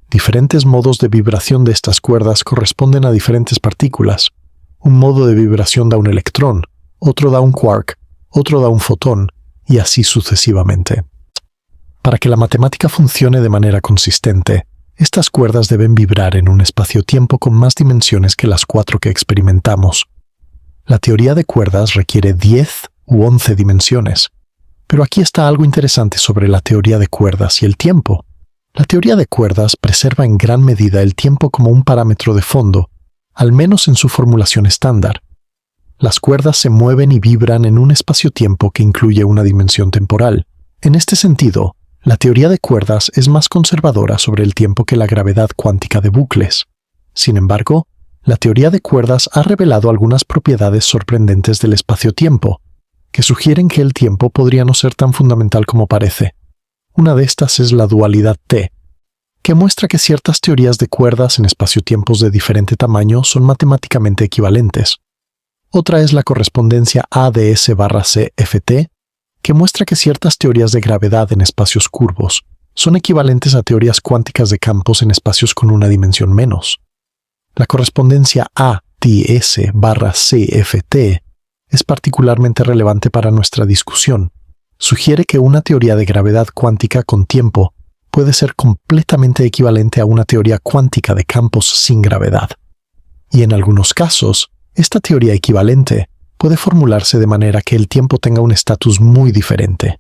Diferentes modos de vibración de estas cuerdas corresponden a diferentes partículas. Un modo de vibración da un electrón, otro da un quark, otro da un fotón, y así sucesivamente. Para que la matemática funcione de manera consistente, estas cuerdas deben vibrar en un espacio-tiempo con más dimensiones que las 4 que experimentamos. La teoría de cuerdas requiere 10 u 11 dimensiones. Pero aquí está algo interesante sobre la teoría de cuerdas y el tiempo. La teoría de cuerdas preserva en gran medida el tiempo como un parámetro de fondo, al menos en su formulación estándar. Las cuerdas se mueven y vibran en un espacio-tiempo que incluye una dimensión temporal. En este sentido, la teoría de cuerdas es más conservadora sobre el tiempo que la gravedad cuántica de bucles. Sin embargo, la teoría de cuerdas ha revelado algunas propiedades sorprendentes del espacio-tiempo, que sugieren que el tiempo podría no ser tan fundamental como parece. Una de estas es la dualidad T, que muestra que ciertas teorías de cuerdas en espacio-tiempos de diferente tamaño son matemáticamente equivalentes. Otra es la correspondencia AdS/CFT, que muestra que ciertas teorías de gravedad en espacios curvos son equivalentes a teorías cuánticas de campos en espacios con una dimensión menos. La correspondencia AdS/CFT es particularmente relevante para nuestra discusión. Sugiere que una teoría de gravedad cuántica con tiempo puede ser completamente equivalente a una teoría cuántica de campos sin gravedad. Y en algunos casos, esta teoría equivalente puede formularse de manera que el tiempo tenga un estatus muy diferente.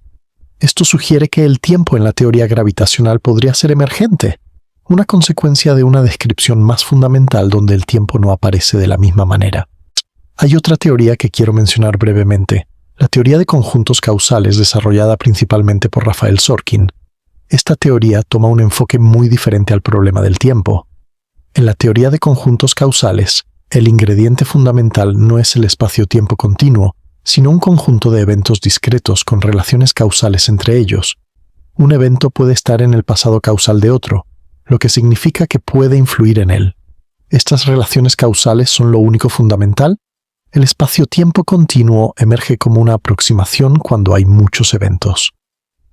Esto sugiere que el tiempo en la teoría gravitacional podría ser emergente, una consecuencia de una descripción más fundamental donde el tiempo no aparece de la misma manera. Hay otra teoría que quiero mencionar brevemente, la teoría de conjuntos causales desarrollada principalmente por Rafael Sorkin. Esta teoría toma un enfoque muy diferente al problema del tiempo. En la teoría de conjuntos causales, el ingrediente fundamental no es el espacio-tiempo continuo, sino un conjunto de eventos discretos con relaciones causales entre ellos. Un evento puede estar en el pasado causal de otro, lo que significa que puede influir en él. ¿Estas relaciones causales son lo único fundamental? El espacio-tiempo continuo emerge como una aproximación cuando hay muchos eventos.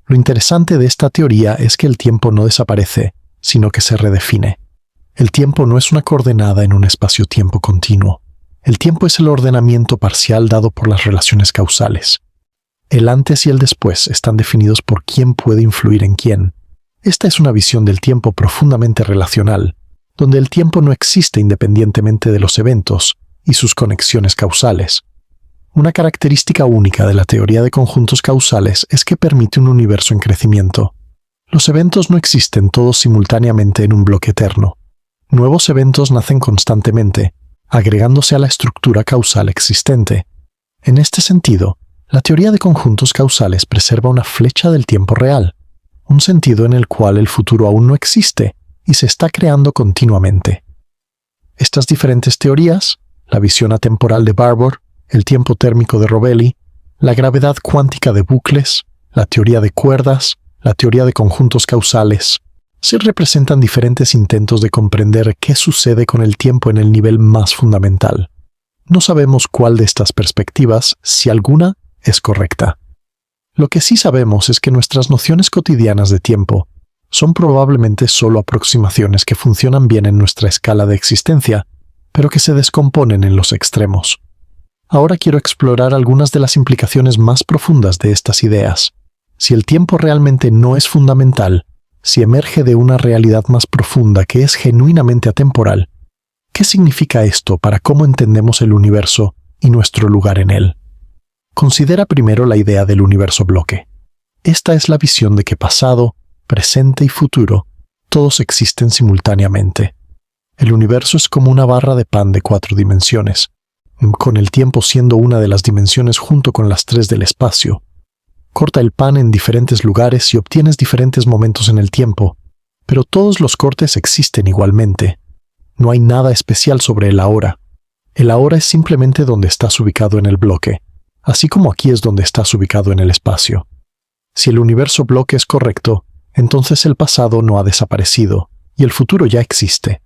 Lo interesante de esta teoría es que el tiempo no desaparece, sino que se redefine. El tiempo no es una coordenada en un espacio-tiempo continuo. El tiempo es el ordenamiento parcial dado por las relaciones causales. El antes y el después están definidos por quién puede influir en quién. Esta es una visión del tiempo profundamente relacional, donde el tiempo no existe independientemente de los eventos y sus conexiones causales. Una característica única de la teoría de conjuntos causales es que permite un universo en crecimiento. Los eventos no existen todos simultáneamente en un bloque eterno. Nuevos eventos nacen constantemente, agregándose a la estructura causal existente. En este sentido, la teoría de conjuntos causales preserva una flecha del tiempo real, un sentido en el cual el futuro aún no existe y se está creando continuamente. Estas diferentes teorías, la visión atemporal de Barbour, el tiempo térmico de Rovelli, la gravedad cuántica de bucles, la teoría de cuerdas, la teoría de conjuntos causales, se representan diferentes intentos de comprender qué sucede con el tiempo en el nivel más fundamental. No sabemos cuál de estas perspectivas, si alguna, es correcta. Lo que sí sabemos es que nuestras nociones cotidianas de tiempo son probablemente solo aproximaciones que funcionan bien en nuestra escala de existencia, pero que se descomponen en los extremos. Ahora quiero explorar algunas de las implicaciones más profundas de estas ideas. Si el tiempo realmente no es fundamental, si emerge de una realidad más profunda que es genuinamente atemporal, ¿qué significa esto para cómo entendemos el universo y nuestro lugar en él? Considera primero la idea del universo bloque. Esta es la visión de que pasado, presente y futuro, todos existen simultáneamente. El universo es como una barra de pan de 4 dimensiones, con el tiempo siendo una de las dimensiones junto con las 3 del espacio. Corta el pan en diferentes lugares y obtienes diferentes momentos en el tiempo, pero todos los cortes existen igualmente. No hay nada especial sobre el ahora. El ahora es simplemente donde estás ubicado en el bloque, así como aquí es donde estás ubicado en el espacio. Si el universo bloque es correcto, entonces el pasado no ha desaparecido y el futuro ya existe.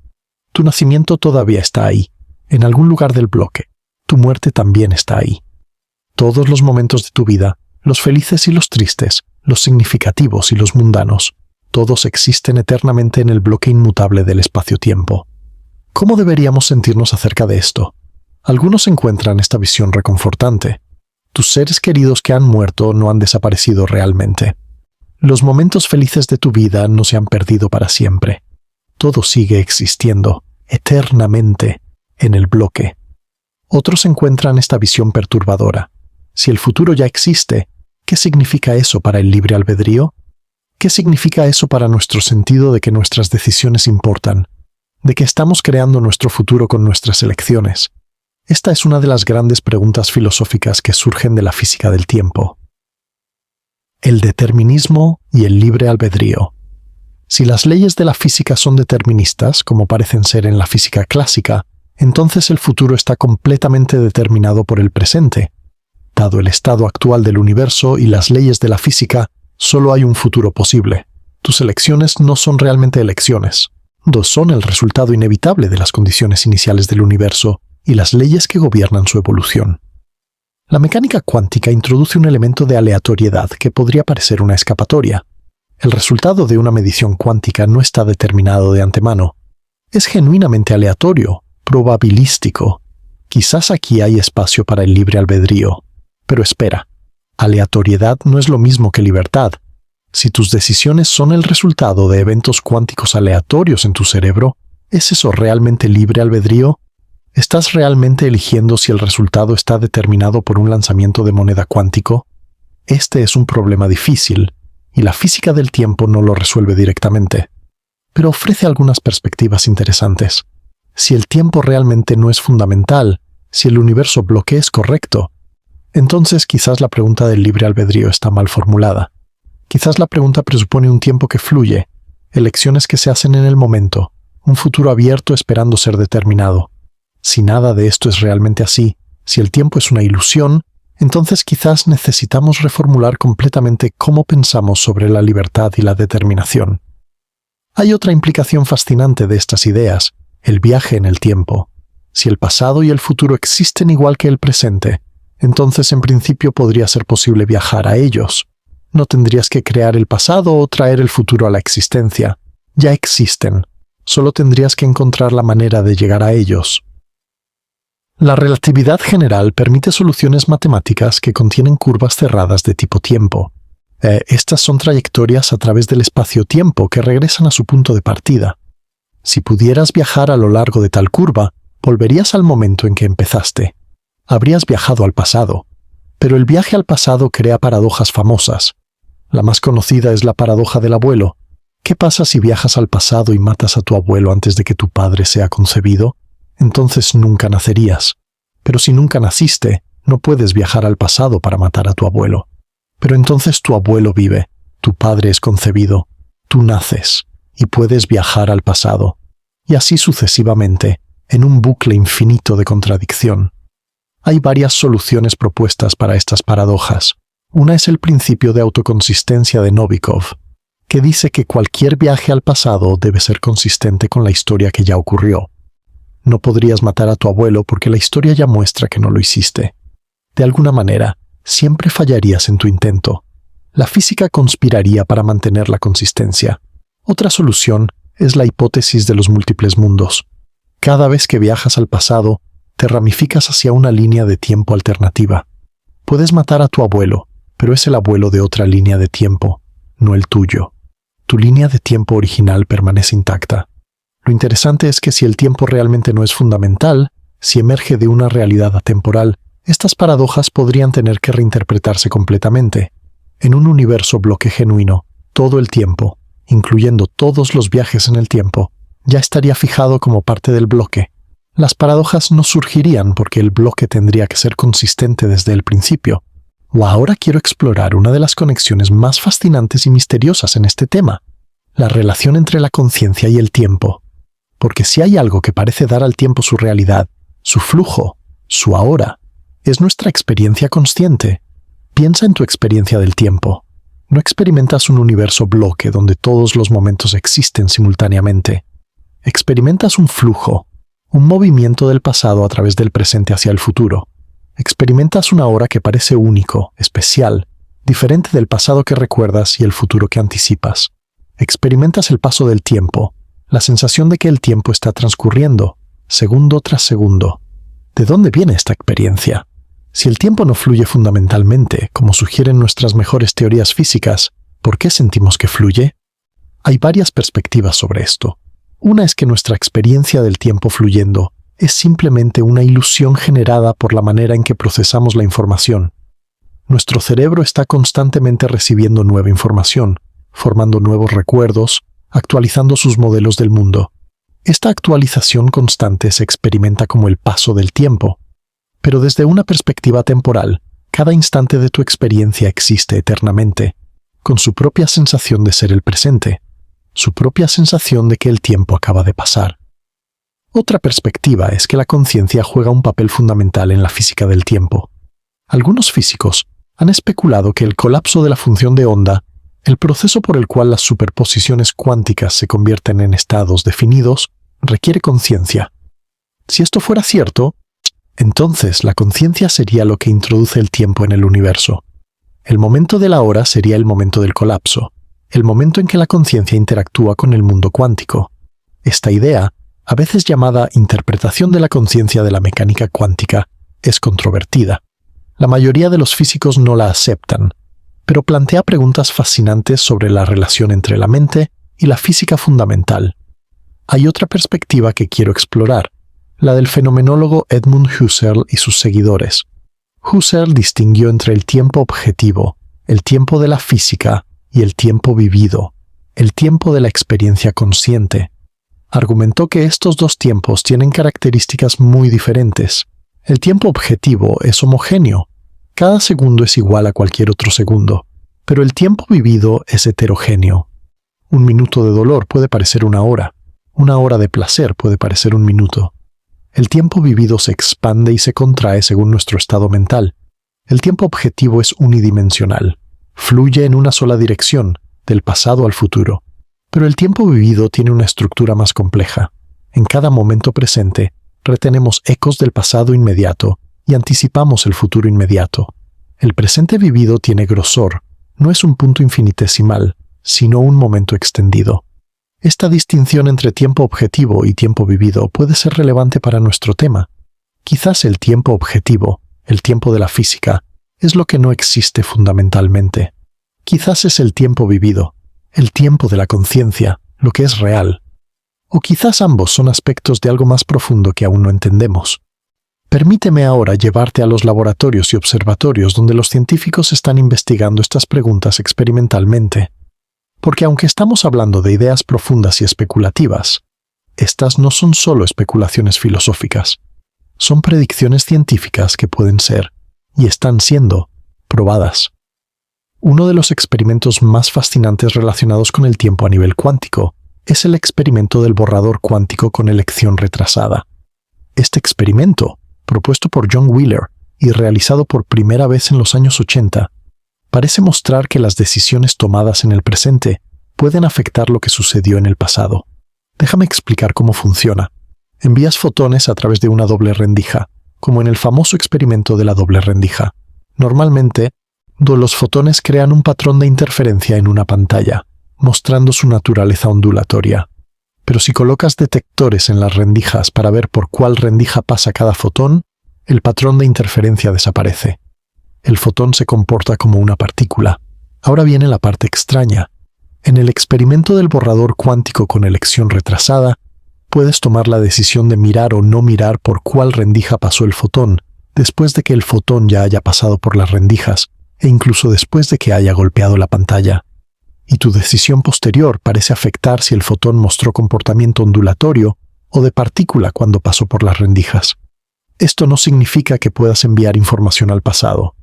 Tu nacimiento todavía está ahí, en algún lugar del bloque. tu muerte también está ahí. Todos los momentos de tu vida, los felices y los tristes, los significativos y los mundanos, todos existen eternamente en el bloque inmutable del espacio-tiempo. ¿Cómo deberíamos sentirnos acerca de esto? Algunos encuentran esta visión reconfortante. Tus seres queridos que han muerto no han desaparecido realmente. Los momentos felices de tu vida no se han perdido para siempre. Todo sigue existiendo, eternamente, en el bloque. Otros encuentran esta visión perturbadora. Si el futuro ya existe, ¿qué significa eso para el libre albedrío? ¿Qué significa eso para nuestro sentido de que nuestras decisiones importan? ¿De que estamos creando nuestro futuro con nuestras elecciones? Esta es una de las grandes preguntas filosóficas que surgen de la física del tiempo. El determinismo y el libre albedrío. Si las leyes de la física son deterministas, como parecen ser en la física clásica, entonces el futuro está completamente determinado por el presente. Dado el estado actual del universo y las leyes de la física, solo hay un futuro posible. Tus elecciones no son realmente elecciones. Son el resultado inevitable de las condiciones iniciales del universo y las leyes que gobiernan su evolución. La mecánica cuántica introduce un elemento de aleatoriedad que podría parecer una escapatoria. El resultado de una medición cuántica no está determinado de antemano. Es genuinamente aleatorio, probabilístico. Quizás aquí hay espacio para el libre albedrío. Pero espera, aleatoriedad no es lo mismo que libertad. Si tus decisiones son el resultado de eventos cuánticos aleatorios en tu cerebro, ¿es eso realmente libre albedrío? ¿Estás realmente eligiendo si el resultado está determinado por un lanzamiento de moneda cuántico? Este es un problema difícil, y la física del tiempo no lo resuelve directamente. Pero ofrece algunas perspectivas interesantes. Si el tiempo realmente no es fundamental, si el universo bloque es correcto, entonces quizás la pregunta del libre albedrío está mal formulada. Quizás la pregunta presupone un tiempo que fluye, elecciones que se hacen en el momento, un futuro abierto esperando ser determinado. Si nada de esto es realmente así, si el tiempo es una ilusión, entonces quizás necesitamos reformular completamente cómo pensamos sobre la libertad y la determinación. Hay otra implicación fascinante de estas ideas, el viaje en el tiempo. Si el pasado y el futuro existen igual que el presente, entonces en principio podría ser posible viajar a ellos. No tendrías que crear el pasado o traer el futuro a la existencia. Ya existen. Solo tendrías que encontrar la manera de llegar a ellos. La relatividad general permite soluciones matemáticas que contienen curvas cerradas de tipo tiempo. Estas son trayectorias a través del espacio-tiempo que regresan a su punto de partida. Si pudieras viajar a lo largo de tal curva, volverías al momento en que empezaste. Habrías viajado al pasado. Pero el viaje al pasado crea paradojas famosas. La más conocida es la paradoja del abuelo. ¿Qué pasa si viajas al pasado y matas a tu abuelo antes de que tu padre sea concebido? Entonces nunca nacerías. Pero si nunca naciste, no puedes viajar al pasado para matar a tu abuelo. Pero entonces tu abuelo vive, tu padre es concebido, tú naces, y puedes viajar al pasado. Y así sucesivamente, en un bucle infinito de contradicción. Hay varias soluciones propuestas para estas paradojas. Una es el principio de autoconsistencia de Novikov, que dice que cualquier viaje al pasado debe ser consistente con la historia que ya ocurrió. No podrías matar a tu abuelo porque la historia ya muestra que no lo hiciste. De alguna manera, siempre fallarías en tu intento. La física conspiraría para mantener la consistencia. Otra solución es la hipótesis de los múltiples mundos. Cada vez que viajas al pasado, te ramificas hacia una línea de tiempo alternativa. Puedes matar a tu abuelo, pero es el abuelo de otra línea de tiempo, no el tuyo. Tu línea de tiempo original permanece intacta. Lo interesante es que si el tiempo realmente no es fundamental, si emerge de una realidad atemporal, estas paradojas podrían tener que reinterpretarse completamente. En un universo bloque genuino, todo el tiempo, incluyendo todos los viajes en el tiempo, ya estaría fijado como parte del bloque. Las paradojas no surgirían porque el bloque tendría que ser consistente desde el principio. Ahora quiero explorar una de las conexiones más fascinantes y misteriosas en este tema, la relación entre la conciencia y el tiempo. Porque si hay algo que parece dar al tiempo su realidad, su flujo, su ahora, es nuestra experiencia consciente. Piensa en tu experiencia del tiempo. No experimentas un universo bloque donde todos los momentos existen simultáneamente. Experimentas un flujo, un movimiento del pasado a través del presente hacia el futuro. Experimentas una hora que parece único, especial, diferente del pasado que recuerdas y el futuro que anticipas. Experimentas el paso del tiempo, la sensación de que el tiempo está transcurriendo, segundo tras segundo. ¿De dónde viene esta experiencia? Si el tiempo no fluye fundamentalmente, como sugieren nuestras mejores teorías físicas, ¿por qué sentimos que fluye? Hay varias perspectivas sobre esto. Una es que nuestra experiencia del tiempo fluyendo es simplemente una ilusión generada por la manera en que procesamos la información. Nuestro cerebro está constantemente recibiendo nueva información, formando nuevos recuerdos, actualizando sus modelos del mundo. Esta actualización constante se experimenta como el paso del tiempo. Pero desde una perspectiva temporal, cada instante de tu experiencia existe eternamente, con su propia sensación de ser el presente, su propia sensación de que el tiempo acaba de pasar. Otra perspectiva es que la conciencia juega un papel fundamental en la física del tiempo. Algunos físicos han especulado que el colapso de la función de onda, el proceso por el cual las superposiciones cuánticas se convierten en estados definidos, requiere conciencia. Si esto fuera cierto, entonces la conciencia sería lo que introduce el tiempo en el universo. El momento de la hora sería el momento del colapso, el momento en que la conciencia interactúa con el mundo cuántico. Esta idea, a veces llamada interpretación de la conciencia de la mecánica cuántica, es controvertida. La mayoría de los físicos no la aceptan, pero plantea preguntas fascinantes sobre la relación entre la mente y la física fundamental. Hay otra perspectiva que quiero explorar, la del fenomenólogo Edmund Husserl y sus seguidores. Husserl distinguió entre el tiempo objetivo, el tiempo de la física y el tiempo vivido, el tiempo de la experiencia consciente. Argumentó que estos dos tiempos tienen características muy diferentes. El tiempo objetivo es homogéneo. Cada segundo es igual a cualquier otro segundo, pero el tiempo vivido es heterogéneo. Un minuto de dolor puede parecer una hora de placer puede parecer un minuto. El tiempo vivido se expande y se contrae según nuestro estado mental. El tiempo objetivo es unidimensional. Fluye en una sola dirección, del pasado al futuro. Pero el tiempo vivido tiene una estructura más compleja. En cada momento presente, retenemos ecos del pasado inmediato y anticipamos el futuro inmediato. El presente vivido tiene grosor, no es un punto infinitesimal, sino un momento extendido. Esta distinción entre tiempo objetivo y tiempo vivido puede ser relevante para nuestro tema. Quizás el tiempo objetivo, el tiempo de la física, es lo que no existe fundamentalmente. Quizás es el tiempo vivido, el tiempo de la conciencia, lo que es real. O quizás ambos son aspectos de algo más profundo que aún no entendemos. Permíteme ahora llevarte a los laboratorios y observatorios donde los científicos están investigando estas preguntas experimentalmente. Porque aunque estamos hablando de ideas profundas y especulativas, estas no son solo especulaciones filosóficas. Son predicciones científicas que pueden ser, y están siendo, probadas. Uno de los experimentos más fascinantes relacionados con el tiempo a nivel cuántico es el experimento del borrador cuántico con elección retrasada. Este experimento, propuesto por John Wheeler y realizado por primera vez en los años 80, parece mostrar que las decisiones tomadas en el presente pueden afectar lo que sucedió en el pasado. Déjame explicar cómo funciona. Envías fotones a través de una doble rendija, como en el famoso experimento de la doble rendija. Normalmente, los fotones crean un patrón de interferencia en una pantalla, mostrando su naturaleza ondulatoria. Pero si colocas detectores en las rendijas para ver por cuál rendija pasa cada fotón, el patrón de interferencia desaparece. El fotón se comporta como una partícula. Ahora viene la parte extraña. En el experimento del borrador cuántico con elección retrasada, puedes tomar la decisión de mirar o no mirar por cuál rendija pasó el fotón, después de que el fotón ya haya pasado por las rendijas, e incluso después de que haya golpeado la pantalla. Y tu decisión posterior parece afectar si el fotón mostró comportamiento ondulatorio o de partícula cuando pasó por las rendijas. Esto no significa que puedas enviar información al pasado.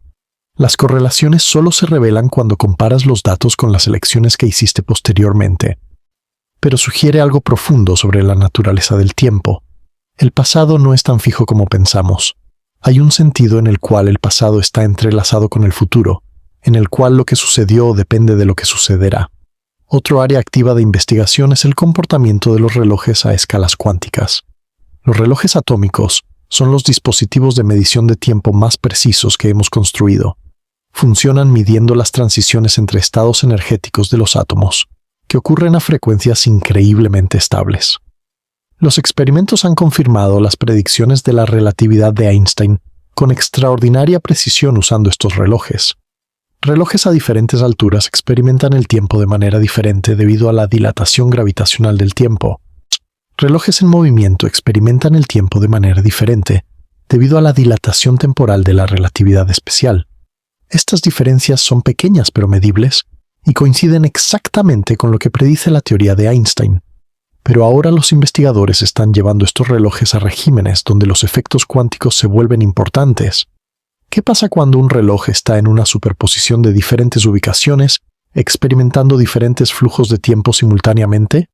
Las correlaciones solo se revelan cuando comparas los datos con las elecciones que hiciste posteriormente. Pero sugiere algo profundo sobre la naturaleza del tiempo. El pasado no es tan fijo como pensamos. Hay un sentido en el cual el pasado está entrelazado con el futuro, en el cual lo que sucedió depende de lo que sucederá. Otro área activa de investigación es el comportamiento de los relojes a escalas cuánticas. Los relojes atómicos son los dispositivos de medición de tiempo más precisos que hemos construido. Funcionan midiendo las transiciones entre estados energéticos de los átomos, que ocurren a frecuencias increíblemente estables. Los experimentos han confirmado las predicciones de la relatividad de Einstein con extraordinaria precisión usando estos relojes. Relojes a diferentes alturas experimentan el tiempo de manera diferente debido a la dilatación gravitacional del tiempo. Relojes en movimiento experimentan el tiempo de manera diferente debido a la dilatación temporal de la relatividad especial. Estas diferencias son pequeñas pero medibles y coinciden exactamente con lo que predice la teoría de Einstein. Pero ahora los investigadores están llevando estos relojes a regímenes donde los efectos cuánticos se vuelven importantes. ¿Qué pasa cuando un reloj está en una superposición de diferentes ubicaciones, experimentando diferentes flujos de tiempo simultáneamente?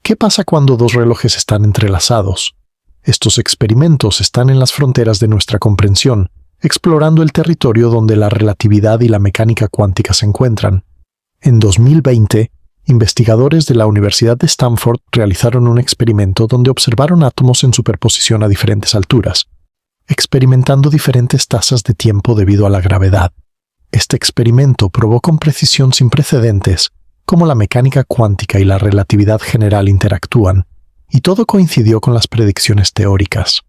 ¿Qué pasa cuando dos relojes están entrelazados? Estos experimentos están en las fronteras de nuestra comprensión, explorando el territorio donde la relatividad y la mecánica cuántica se encuentran. En 2020, investigadores de la Universidad de Stanford realizaron un experimento donde observaron átomos en superposición a diferentes alturas, experimentando diferentes tasas de tiempo debido a la gravedad. Este experimento probó con precisión sin precedentes cómo la mecánica cuántica y la relatividad general interactúan, y todo coincidió con las predicciones teóricas.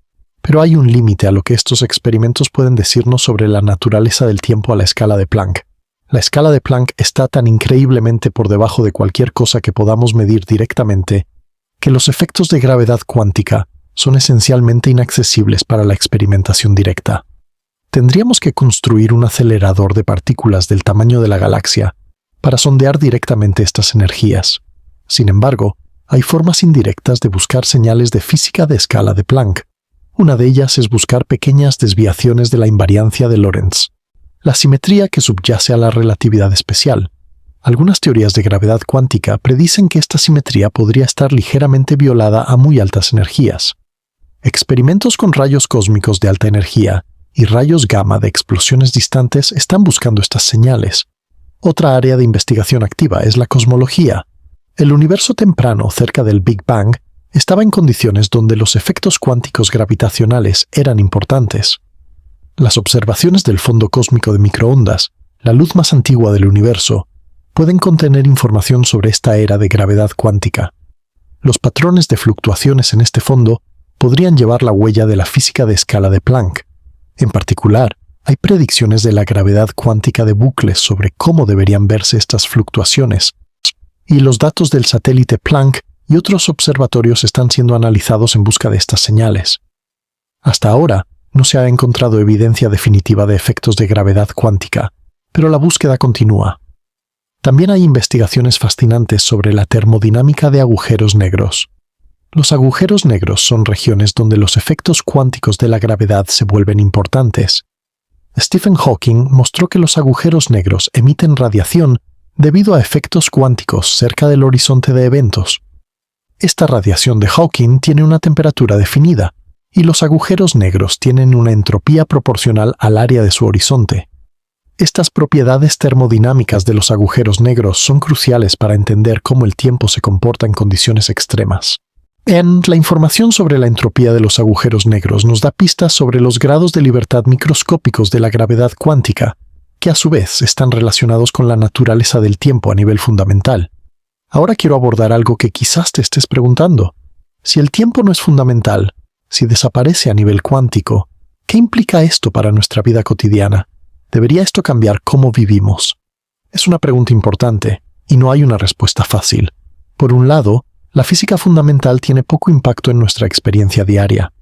Pero hay un límite a lo que estos experimentos pueden decirnos sobre la naturaleza del tiempo a la escala de Planck. La escala de Planck está tan increíblemente por debajo de cualquier cosa que podamos medir directamente que los efectos de gravedad cuántica son esencialmente inaccesibles para la experimentación directa. Tendríamos que construir un acelerador de partículas del tamaño de la galaxia para sondear directamente estas energías. Sin embargo, hay formas indirectas de buscar señales de física de escala de Planck. Una de ellas es buscar pequeñas desviaciones de la invariancia de Lorentz, la simetría que subyace a la relatividad especial. Algunas teorías de gravedad cuántica predicen que esta simetría podría estar ligeramente violada a muy altas energías. Experimentos con rayos cósmicos de alta energía y rayos gamma de explosiones distantes están buscando estas señales. Otra área de investigación activa es la cosmología. El universo temprano, cerca del Big Bang, estaba en condiciones donde los efectos cuánticos gravitacionales eran importantes. Las observaciones del fondo cósmico de microondas, la luz más antigua del universo, pueden contener información sobre esta era de gravedad cuántica. Los patrones de fluctuaciones en este fondo podrían llevar la huella de la física de escala de Planck. En particular, hay predicciones de la gravedad cuántica de bucles sobre cómo deberían verse estas fluctuaciones, y los datos del satélite Planck y otros observatorios están siendo analizados en busca de estas señales. Hasta ahora, no se ha encontrado evidencia definitiva de efectos de gravedad cuántica, pero la búsqueda continúa. También hay investigaciones fascinantes sobre la termodinámica de agujeros negros. Los agujeros negros son regiones donde los efectos cuánticos de la gravedad se vuelven importantes. Stephen Hawking mostró que los agujeros negros emiten radiación debido a efectos cuánticos cerca del horizonte de eventos. Esta radiación de Hawking tiene una temperatura definida, y los agujeros negros tienen una entropía proporcional al área de su horizonte. Estas propiedades termodinámicas de los agujeros negros son cruciales para entender cómo el tiempo se comporta en condiciones extremas. La información sobre la entropía de los agujeros negros nos da pistas sobre los grados de libertad microscópicos de la gravedad cuántica, que a su vez están relacionados con la naturaleza del tiempo a nivel fundamental. Ahora quiero abordar algo que quizás te estés preguntando. Si el tiempo no es fundamental, si desaparece a nivel cuántico, ¿qué implica esto para nuestra vida cotidiana? ¿Debería esto cambiar cómo vivimos? Es una pregunta importante, y no hay una respuesta fácil. Por un lado, la física fundamental tiene poco impacto en nuestra experiencia diaria.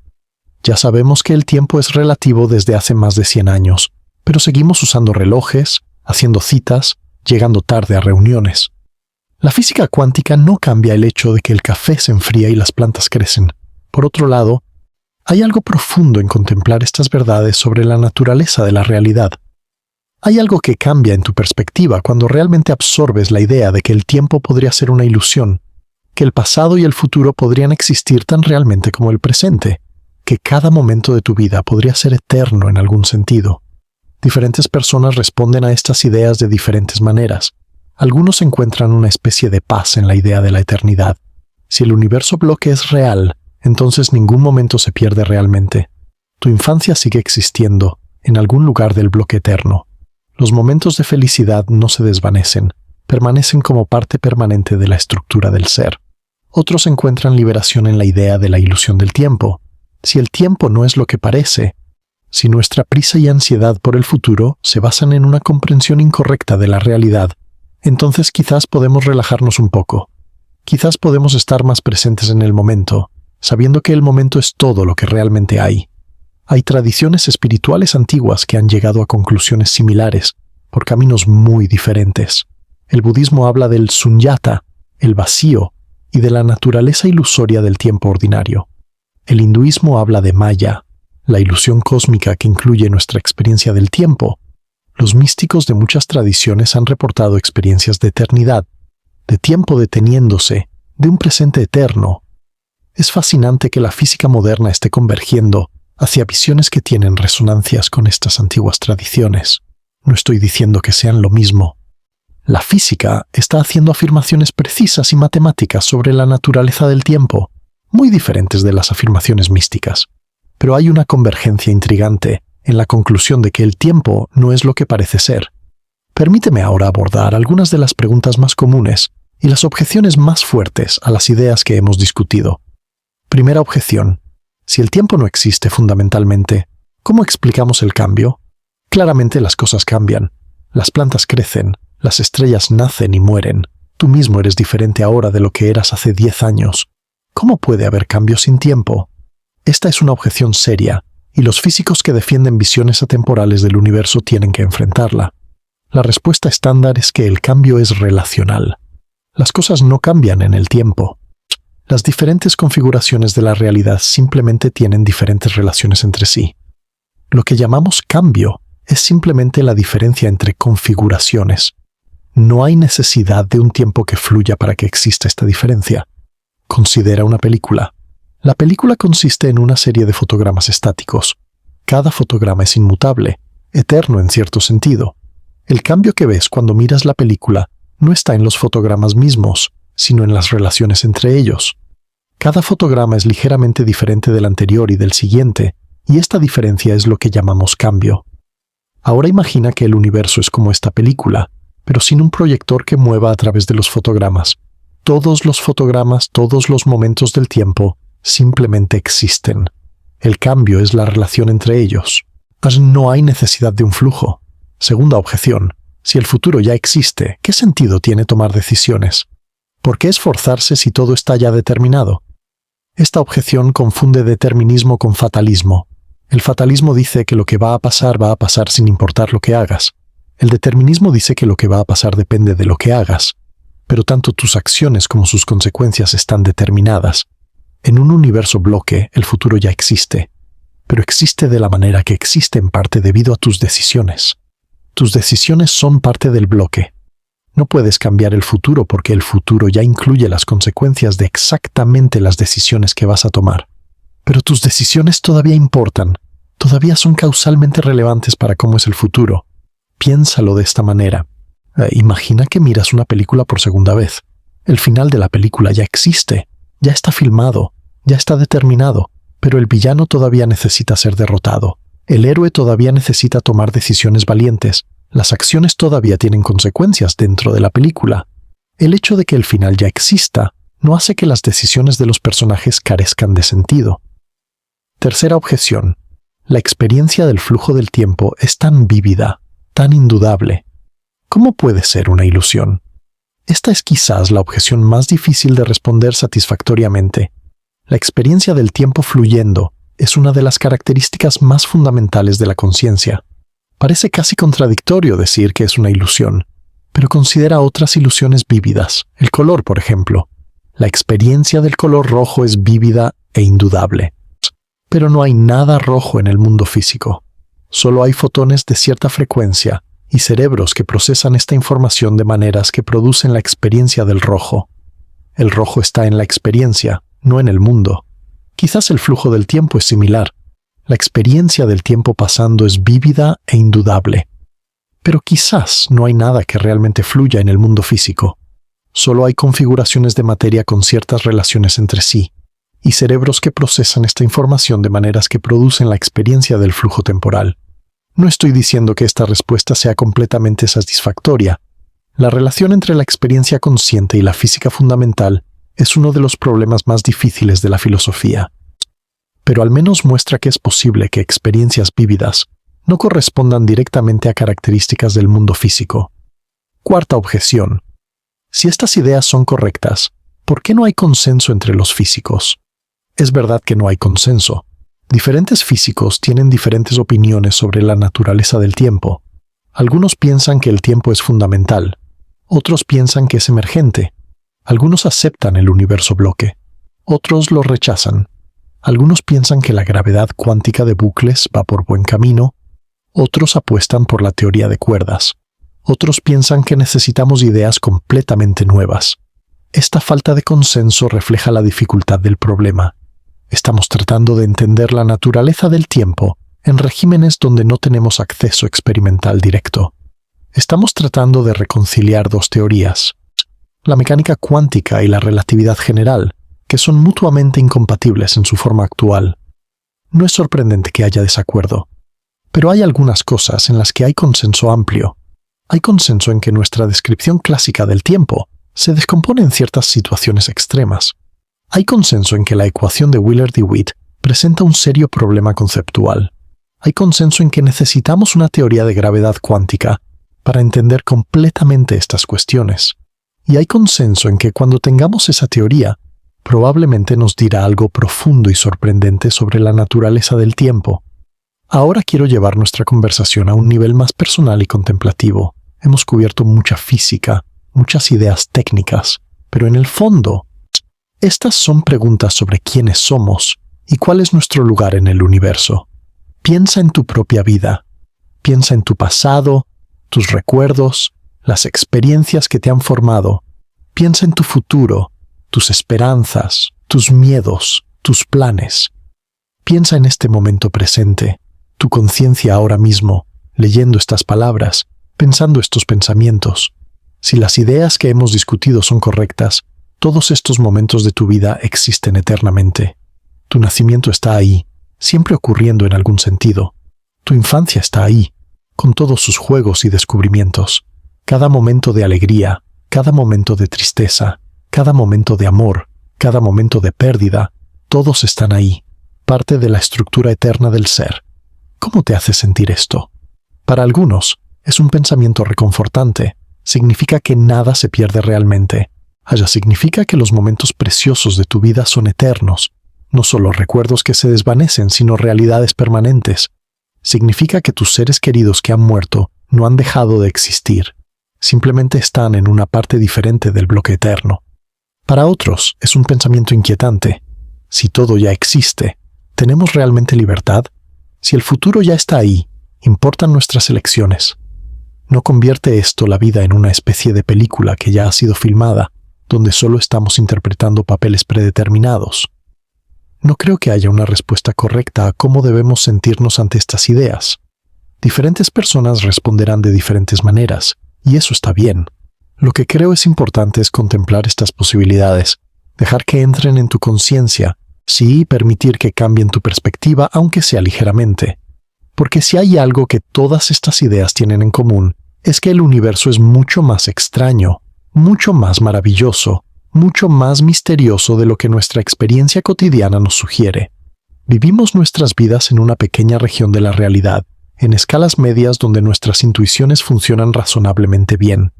Ya sabemos que el tiempo es relativo desde hace más de 100 años, pero seguimos usando relojes, haciendo citas, llegando tarde a reuniones. La física cuántica no cambia el hecho de que el café se enfría y las plantas crecen. Por otro lado, hay algo profundo en contemplar estas verdades sobre la naturaleza de la realidad. Hay algo que cambia en tu perspectiva cuando realmente absorbes la idea de que el tiempo podría ser una ilusión, que el pasado y el futuro podrían existir tan realmente como el presente, que cada momento de tu vida podría ser eterno en algún sentido. Diferentes personas responden a estas ideas de diferentes maneras. Algunos encuentran una especie de paz en la idea de la eternidad. Si el universo bloque es real, entonces ningún momento se pierde realmente. Tu infancia sigue existiendo, en algún lugar del bloque eterno. Los momentos de felicidad no se desvanecen, permanecen como parte permanente de la estructura del ser. Otros encuentran liberación en la idea de la ilusión del tiempo. Si el tiempo no es lo que parece, si nuestra prisa y ansiedad por el futuro se basan en una comprensión incorrecta de la realidad, entonces quizás podemos relajarnos un poco. Quizás podemos estar más presentes en el momento, sabiendo que el momento es todo lo que realmente hay. Hay tradiciones espirituales antiguas que han llegado a conclusiones similares, por caminos muy diferentes. El budismo habla del sunyata, el vacío, y de la naturaleza ilusoria del tiempo ordinario. El hinduismo habla de Maya, la ilusión cósmica que incluye nuestra experiencia del tiempo. Los místicos de muchas tradiciones han reportado experiencias de eternidad, de tiempo deteniéndose, de un presente eterno. Es fascinante que la física moderna esté convergiendo hacia visiones que tienen resonancias con estas antiguas tradiciones. No estoy diciendo que sean lo mismo. La física está haciendo afirmaciones precisas y matemáticas sobre la naturaleza del tiempo, muy diferentes de las afirmaciones místicas. Pero hay una convergencia intrigante en la conclusión de que el tiempo no es lo que parece ser. Permíteme ahora abordar algunas de las preguntas más comunes y las objeciones más fuertes a las ideas que hemos discutido. Primera objeción. Si el tiempo no existe fundamentalmente, ¿cómo explicamos el cambio? Claramente las cosas cambian. Las plantas crecen, las estrellas nacen y mueren. Tú mismo eres diferente ahora de lo que eras hace 10 años. ¿Cómo puede haber cambio sin tiempo? Esta es una objeción seria, y los físicos que defienden visiones atemporales del universo tienen que enfrentarla. La respuesta estándar es que el cambio es relacional. Las cosas no cambian en el tiempo. Las diferentes configuraciones de la realidad simplemente tienen diferentes relaciones entre sí. Lo que llamamos cambio es simplemente la diferencia entre configuraciones. No hay necesidad de un tiempo que fluya para que exista esta diferencia. Considera una película. La película consiste en una serie de fotogramas estáticos. Cada fotograma es inmutable, eterno en cierto sentido. El cambio que ves cuando miras la película no está en los fotogramas mismos, sino en las relaciones entre ellos. Cada fotograma es ligeramente diferente del anterior y del siguiente, y esta diferencia es lo que llamamos cambio. Ahora imagina que el universo es como esta película, pero sin un proyector que mueva a través de los fotogramas. Todos los fotogramas, todos los momentos del tiempo, simplemente existen. El cambio es la relación entre ellos. No hay necesidad de un flujo. Segunda objeción. Si el futuro ya existe, ¿qué sentido tiene tomar decisiones? ¿Por qué esforzarse si todo está ya determinado? Esta objeción confunde determinismo con fatalismo. El fatalismo dice que lo que va a pasar sin importar lo que hagas. El determinismo dice que lo que va a pasar depende de lo que hagas. Pero tanto tus acciones como sus consecuencias están determinadas. En un universo bloque, el futuro ya existe, pero existe de la manera que existe en parte debido a tus decisiones. Tus decisiones son parte del bloque. No puedes cambiar el futuro porque el futuro ya incluye las consecuencias de exactamente las decisiones que vas a tomar. Pero tus decisiones todavía importan, todavía son causalmente relevantes para cómo es el futuro. Piénsalo de esta manera. Imagina que miras una película por segunda vez. El final de la película ya existe, ya está filmado, ya está determinado, pero el villano todavía necesita ser derrotado. El héroe todavía necesita tomar decisiones valientes. Las acciones todavía tienen consecuencias dentro de la película. El hecho de que el final ya exista no hace que las decisiones de los personajes carezcan de sentido. Tercera objeción. La experiencia del flujo del tiempo es tan vívida, tan indudable. ¿Cómo puede ser una ilusión? Esta es quizás la objeción más difícil de responder satisfactoriamente. La experiencia del tiempo fluyendo es una de las características más fundamentales de la conciencia. Parece casi contradictorio decir que es una ilusión, pero considera otras ilusiones vívidas. El color, por ejemplo. La experiencia del color rojo es vívida e indudable. Pero no hay nada rojo en el mundo físico. Solo hay fotones de cierta frecuencia y cerebros que procesan esta información de maneras que producen la experiencia del rojo. El rojo está en la experiencia, no en el mundo. Quizás el flujo del tiempo es similar. La experiencia del tiempo pasando es vívida e indudable. Pero quizás no hay nada que realmente fluya en el mundo físico. Solo hay configuraciones de materia con ciertas relaciones entre sí. y cerebros que procesan esta información de maneras que producen la experiencia del flujo temporal. No estoy diciendo que esta respuesta sea completamente satisfactoria. La relación entre la experiencia consciente y la física fundamental es uno de los problemas más difíciles de la filosofía. Pero al menos muestra que es posible que experiencias vívidas no correspondan directamente a características del mundo físico. Cuarta objeción. Si estas ideas son correctas, ¿por qué no hay consenso entre los físicos? Es verdad que no hay consenso. Diferentes físicos tienen diferentes opiniones sobre la naturaleza del tiempo. Algunos piensan que el tiempo es fundamental. Otros piensan que es emergente. Algunos aceptan el universo bloque. Otros lo rechazan. Algunos piensan que la gravedad cuántica de bucles va por buen camino. Otros apuestan por la teoría de cuerdas. Otros piensan que necesitamos ideas completamente nuevas. Esta falta de consenso refleja la dificultad del problema. Estamos tratando de entender la naturaleza del tiempo en regímenes donde no tenemos acceso experimental directo. Estamos tratando de reconciliar dos teorías, la mecánica cuántica y la relatividad general, que son mutuamente incompatibles en su forma actual. No es sorprendente que haya desacuerdo, pero hay algunas cosas en las que hay consenso amplio. Hay consenso en que nuestra descripción clásica del tiempo se descompone en ciertas situaciones extremas. Hay consenso en que la ecuación de Wheeler-DeWitt presenta un serio problema conceptual. Hay consenso en que necesitamos una teoría de gravedad cuántica para entender completamente estas cuestiones. Y hay consenso en que cuando tengamos esa teoría, probablemente nos dirá algo profundo y sorprendente sobre la naturaleza del tiempo. Ahora quiero llevar nuestra conversación a un nivel más personal y contemplativo. Hemos cubierto mucha física, muchas ideas técnicas, pero en el fondo, estas son preguntas sobre quiénes somos y cuál es nuestro lugar en el universo. Piensa en tu propia vida. Piensa en tu pasado, tus recuerdos, las experiencias que te han formado. Piensa en tu futuro, tus esperanzas, tus miedos, tus planes. Piensa en este momento presente, tu conciencia ahora mismo, leyendo estas palabras, pensando estos pensamientos. Si las ideas que hemos discutido son correctas, todos estos momentos de tu vida existen eternamente. Tu nacimiento está ahí, siempre ocurriendo en algún sentido. Tu infancia está ahí, con todos sus juegos y descubrimientos. Cada momento de alegría, cada momento de tristeza, cada momento de amor, cada momento de pérdida, todos están ahí, parte de la estructura eterna del ser. ¿Cómo te hace sentir esto? Para algunos, es un pensamiento reconfortante. Significa que nada se pierde realmente. Significa que los momentos preciosos de tu vida son eternos, no solo recuerdos que se desvanecen, sino realidades permanentes. Significa que tus seres queridos que han muerto no han dejado de existir, simplemente están en una parte diferente del bloque eterno. Para otros, es un pensamiento inquietante. Si todo ya existe, ¿tenemos realmente libertad? Si el futuro ya está ahí, ¿importan nuestras elecciones? ¿No convierte esto la vida en una especie de película que ya ha sido filmada, donde solo estamos interpretando papeles predeterminados? No creo que haya una respuesta correcta a cómo debemos sentirnos ante estas ideas. Diferentes personas responderán de diferentes maneras, y eso está bien. Lo que creo es importante es contemplar estas posibilidades, dejar que entren en tu conciencia, sí, y permitir que cambien tu perspectiva, aunque sea ligeramente. Porque si hay algo que todas estas ideas tienen en común, es que el universo es mucho más extraño, mucho más maravilloso, mucho más misterioso de lo que nuestra experiencia cotidiana nos sugiere. Vivimos nuestras vidas en una pequeña región de la realidad, en escalas medias donde nuestras intuiciones funcionan razonablemente bien.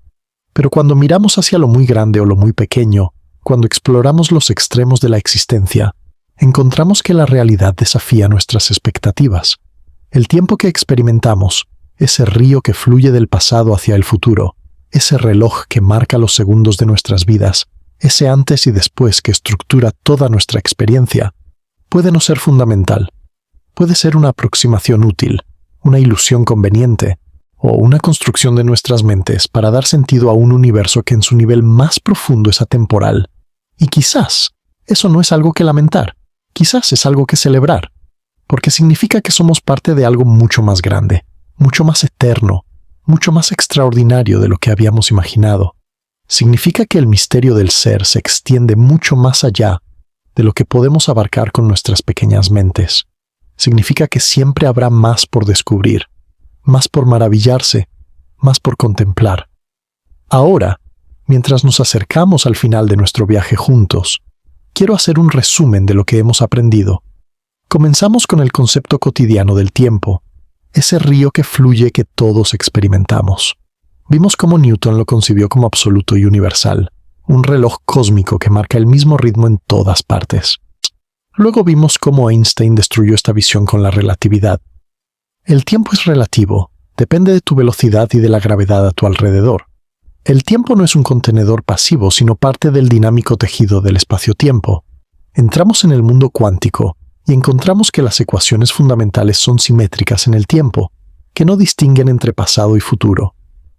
Pero cuando miramos hacia lo muy grande o lo muy pequeño, cuando exploramos los extremos de la existencia, encontramos que la realidad desafía nuestras expectativas. El tiempo que experimentamos, ese río que fluye del pasado hacia el futuro, ese reloj que marca los segundos de nuestras vidas, ese antes y después que estructura toda nuestra experiencia, puede no ser fundamental. Puede ser una aproximación útil, una ilusión conveniente, o una construcción de nuestras mentes para dar sentido a un universo que en su nivel más profundo es atemporal. Y quizás eso no es algo que lamentar, quizás es algo que celebrar, porque significa que somos parte de algo mucho más grande, mucho más eterno, mucho más extraordinario de lo que habíamos imaginado. Significa que el misterio del ser se extiende mucho más allá de lo que podemos abarcar con nuestras pequeñas mentes. Significa que siempre habrá más por descubrir, más por maravillarse, más por contemplar. Ahora, mientras nos acercamos al final de nuestro viaje juntos, quiero hacer un resumen de lo que hemos aprendido. Comenzamos con el concepto cotidiano del tiempo, ese río que fluye que todos experimentamos. Vimos cómo Newton lo concibió como absoluto y universal, un reloj cósmico que marca el mismo ritmo en todas partes. Luego vimos cómo Einstein destruyó esta visión con la relatividad. El tiempo es relativo, depende de tu velocidad y de la gravedad a tu alrededor. El tiempo no es un contenedor pasivo, sino parte del dinámico tejido del espacio-tiempo. Entramos en el mundo cuántico y encontramos que las ecuaciones fundamentales son simétricas en el tiempo, que no distinguen entre pasado y futuro.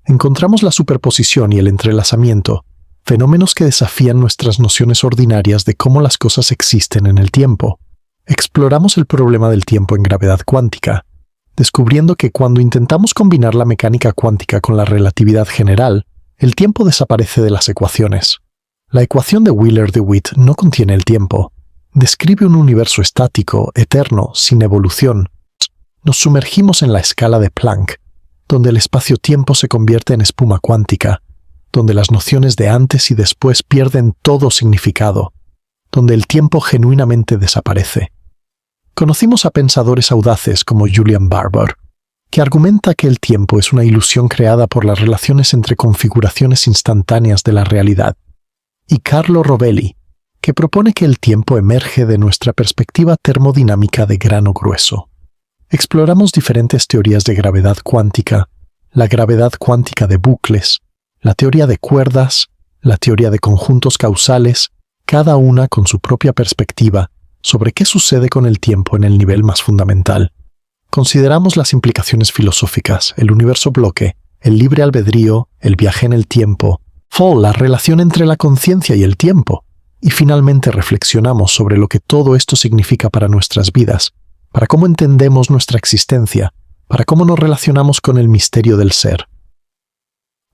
Encontramos la superposición y el entrelazamiento, fenómenos que desafían nuestras nociones ordinarias de cómo las cosas existen en el tiempo. Exploramos el problema del tiempo en gravedad cuántica, descubriendo que cuando intentamos combinar la mecánica cuántica con la relatividad general, el tiempo desaparece de las ecuaciones. La ecuación de Wheeler-DeWitt no contiene el tiempo. Describe un universo estático, eterno, sin evolución. Nos sumergimos en la escala de Planck, donde el espacio-tiempo se convierte en espuma cuántica, donde las nociones de antes y después pierden todo significado, donde el tiempo genuinamente desaparece. Conocimos a pensadores audaces como Julian Barbour, que argumenta que el tiempo es una ilusión creada por las relaciones entre configuraciones instantáneas de la realidad, y Carlo Rovelli, que propone que el tiempo emerge de nuestra perspectiva termodinámica de grano grueso. Exploramos diferentes teorías de gravedad cuántica, la gravedad cuántica de bucles, la teoría de cuerdas, la teoría de conjuntos causales, cada una con su propia perspectiva sobre qué sucede con el tiempo en el nivel más fundamental. Consideramos las implicaciones filosóficas, el universo bloque, el libre albedrío, el viaje en el tiempo, la relación entre la conciencia y el tiempo, y finalmente reflexionamos sobre lo que todo esto significa para nuestras vidas, para cómo entendemos nuestra existencia, para cómo nos relacionamos con el misterio del ser.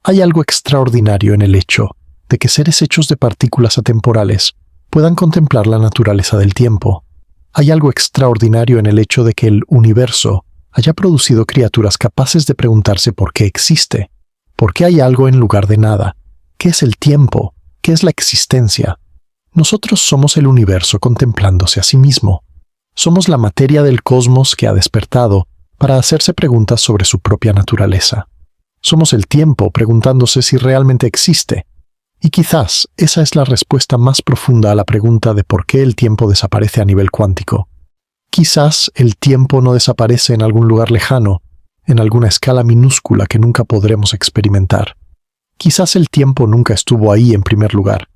Hay algo extraordinario en el hecho de que seres hechos de partículas atemporales puedan contemplar la naturaleza del tiempo. Hay algo extraordinario en el hecho de que el universo haya producido criaturas capaces de preguntarse por qué existe, por qué hay algo en lugar de nada, qué es el tiempo, qué es la existencia. Nosotros somos el universo contemplándose a sí mismo. Somos la materia del cosmos que ha despertado para hacerse preguntas sobre su propia naturaleza. Somos el tiempo preguntándose si realmente existe. Y quizás esa es la respuesta más profunda a la pregunta de por qué el tiempo desaparece a nivel cuántico. Quizás el tiempo no desaparece en algún lugar lejano, en alguna escala minúscula que nunca podremos experimentar. Quizás el tiempo nunca estuvo ahí en primer lugar.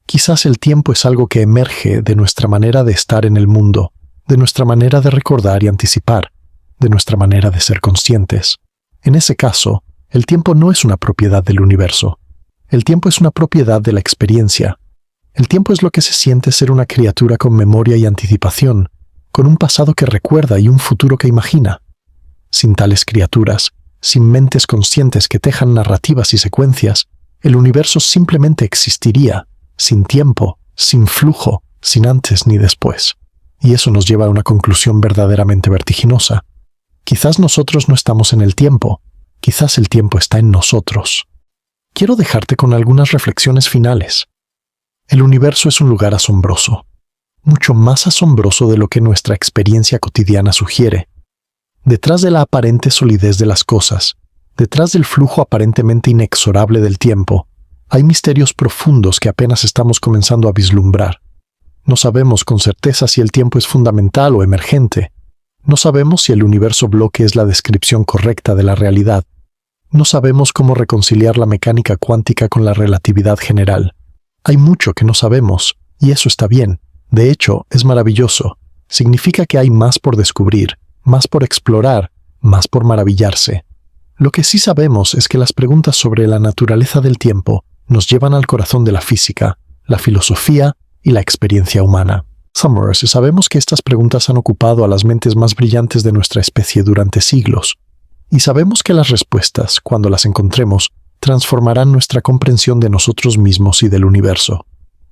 Quizás el tiempo es algo que emerge de nuestra manera de estar en el mundo, de nuestra manera de recordar y anticipar, de nuestra manera de ser conscientes. En ese caso, el tiempo no es una propiedad del universo. El tiempo es una propiedad de la experiencia. El tiempo es lo que se siente ser una criatura con memoria y anticipación, con un pasado que recuerda y un futuro que imagina. Sin tales criaturas, sin mentes conscientes que tejan narrativas y secuencias, el universo simplemente existiría, sin tiempo, sin flujo, sin antes ni después. Y eso nos lleva a una conclusión verdaderamente vertiginosa. Quizás nosotros no estamos en el tiempo, quizás el tiempo está en nosotros. Quiero dejarte con algunas reflexiones finales. El universo es un lugar asombroso, mucho más asombroso de lo que nuestra experiencia cotidiana sugiere. Detrás de la aparente solidez de las cosas, detrás del flujo aparentemente inexorable del tiempo, hay misterios profundos que apenas estamos comenzando a vislumbrar. No sabemos con certeza si el tiempo es fundamental o emergente. No sabemos si el universo bloque es la descripción correcta de la realidad. No sabemos cómo reconciliar la mecánica cuántica con la relatividad general. Hay mucho que no sabemos, y eso está bien. De hecho, es maravilloso. Significa que hay más por descubrir, más por explorar, más por maravillarse. Lo que sí sabemos es que las preguntas sobre la naturaleza del tiempo nos llevan al corazón de la física, la filosofía y la experiencia humana. Sabemos que estas preguntas han ocupado a las mentes más brillantes de nuestra especie durante siglos. Y sabemos que las respuestas, cuando las encontremos, transformarán nuestra comprensión de nosotros mismos y del universo.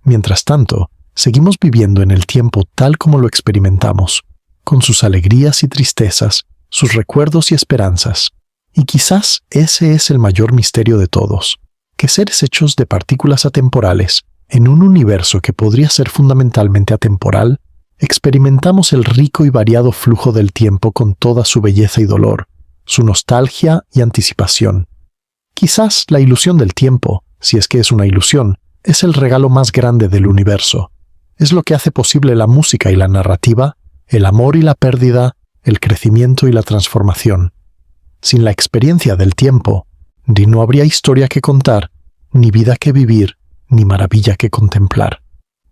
Mientras tanto, Seguimos viviendo en el tiempo tal como lo experimentamos, con sus alegrías y tristezas, sus recuerdos y esperanzas. Y quizás ese es el mayor misterio de todos, que seres hechos de partículas atemporales, en un universo que podría ser fundamentalmente atemporal, experimentamos el rico y variado flujo del tiempo con toda su belleza y dolor, su nostalgia y anticipación. Quizás la ilusión del tiempo, si es que es una ilusión, es el regalo más grande del universo. Es lo que hace posible la música y la narrativa, el amor y la pérdida, el crecimiento y la transformación. Sin la experiencia del tiempo, ni no habría historia que contar, ni vida que vivir, ni maravilla que contemplar.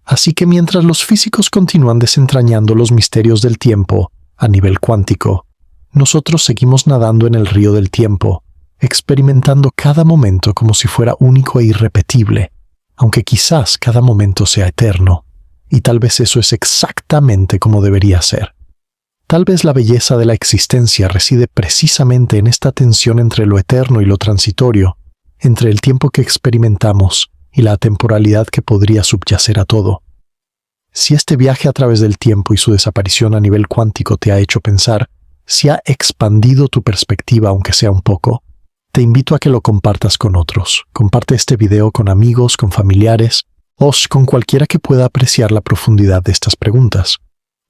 Así que mientras los físicos continúan desentrañando los misterios del tiempo a nivel cuántico, nosotros seguimos nadando en el río del tiempo, experimentando cada momento como si fuera único e irrepetible, aunque quizás cada momento sea eterno, y tal vez eso es exactamente como debería ser. Tal vez la belleza de la existencia reside precisamente en esta tensión entre lo eterno y lo transitorio, entre el tiempo que experimentamos y la atemporalidad que podría subyacer a todo. Si este viaje a través del tiempo y su desaparición a nivel cuántico te ha hecho pensar, si ha expandido tu perspectiva aunque sea un poco, te invito a que lo compartas con otros. Comparte este video con amigos, con familiares, o con cualquiera que pueda apreciar la profundidad de estas preguntas.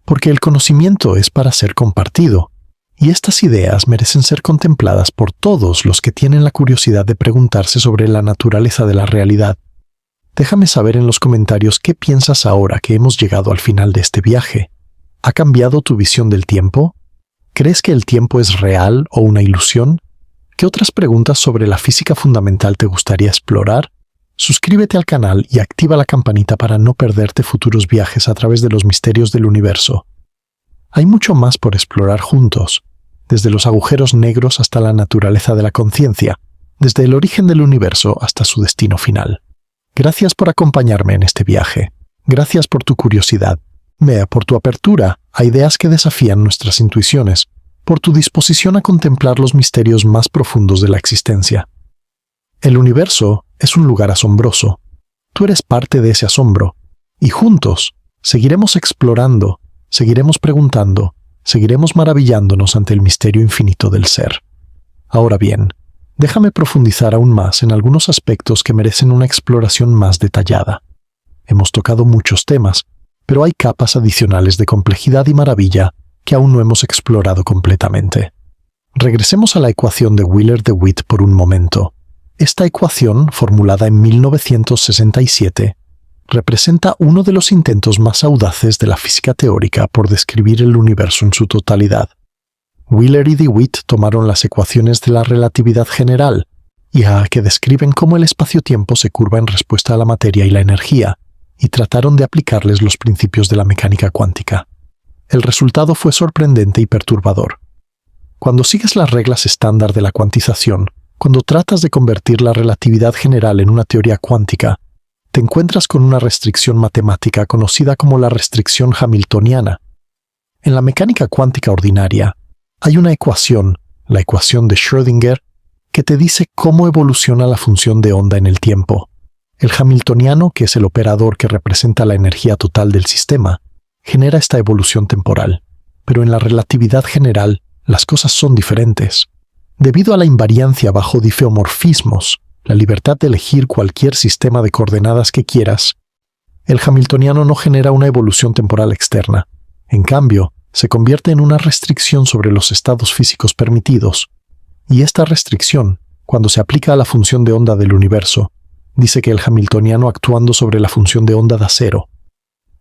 Porque el conocimiento es para ser compartido, y estas ideas merecen ser contempladas por todos los que tienen la curiosidad de preguntarse sobre la naturaleza de la realidad. Déjame saber en los comentarios qué piensas ahora que hemos llegado al final de este viaje. ¿Ha cambiado tu visión del tiempo? ¿Crees que el tiempo es real o una ilusión? ¿Qué otras preguntas sobre la física fundamental te gustaría explorar? Suscríbete al canal y activa la campanita para no perderte futuros viajes a través de los misterios del universo. Hay mucho más por explorar juntos, desde los agujeros negros hasta la naturaleza de la conciencia, desde el origen del universo hasta su destino final. Gracias por acompañarme en este viaje. Gracias por tu curiosidad. Por tu apertura a ideas que desafían nuestras intuiciones, por tu disposición a contemplar los misterios más profundos de la existencia. El universo es un lugar asombroso. Tú eres parte de ese asombro, y juntos seguiremos explorando, seguiremos preguntando, seguiremos maravillándonos ante el misterio infinito del ser. Ahora bien, déjame profundizar aún más en algunos aspectos que merecen una exploración más detallada. Hemos tocado muchos temas, pero hay capas adicionales de complejidad y maravilla que aún no hemos explorado completamente. Regresemos a la ecuación de Wheeler-DeWitt por un momento. Esta ecuación, formulada en 1967, representa uno de los intentos más audaces de la física teórica por describir el universo en su totalidad. Wheeler y DeWitt tomaron las ecuaciones de la relatividad general, que describen cómo el espacio-tiempo se curva en respuesta a la materia y la energía, y trataron de aplicarles los principios de la mecánica cuántica. El resultado fue sorprendente y perturbador. Cuando sigues las reglas estándar de la cuantización, cuando tratas de convertir la relatividad general en una teoría cuántica, te encuentras con una restricción matemática conocida como la restricción hamiltoniana. En la mecánica cuántica ordinaria, hay una ecuación, la ecuación de Schrödinger, que te dice cómo evoluciona la función de onda en el tiempo. El hamiltoniano, que es el operador que representa la energía total del sistema, genera esta evolución temporal. Pero en la relatividad general, las cosas son diferentes. Debido a la invariancia bajo difeomorfismos, la libertad de elegir cualquier sistema de coordenadas que quieras, el hamiltoniano no genera una evolución temporal externa. En cambio, se convierte en una restricción sobre los estados físicos permitidos. Y esta restricción, cuando se aplica a la función de onda del universo, dice que el hamiltoniano actuando sobre la función de onda da cero.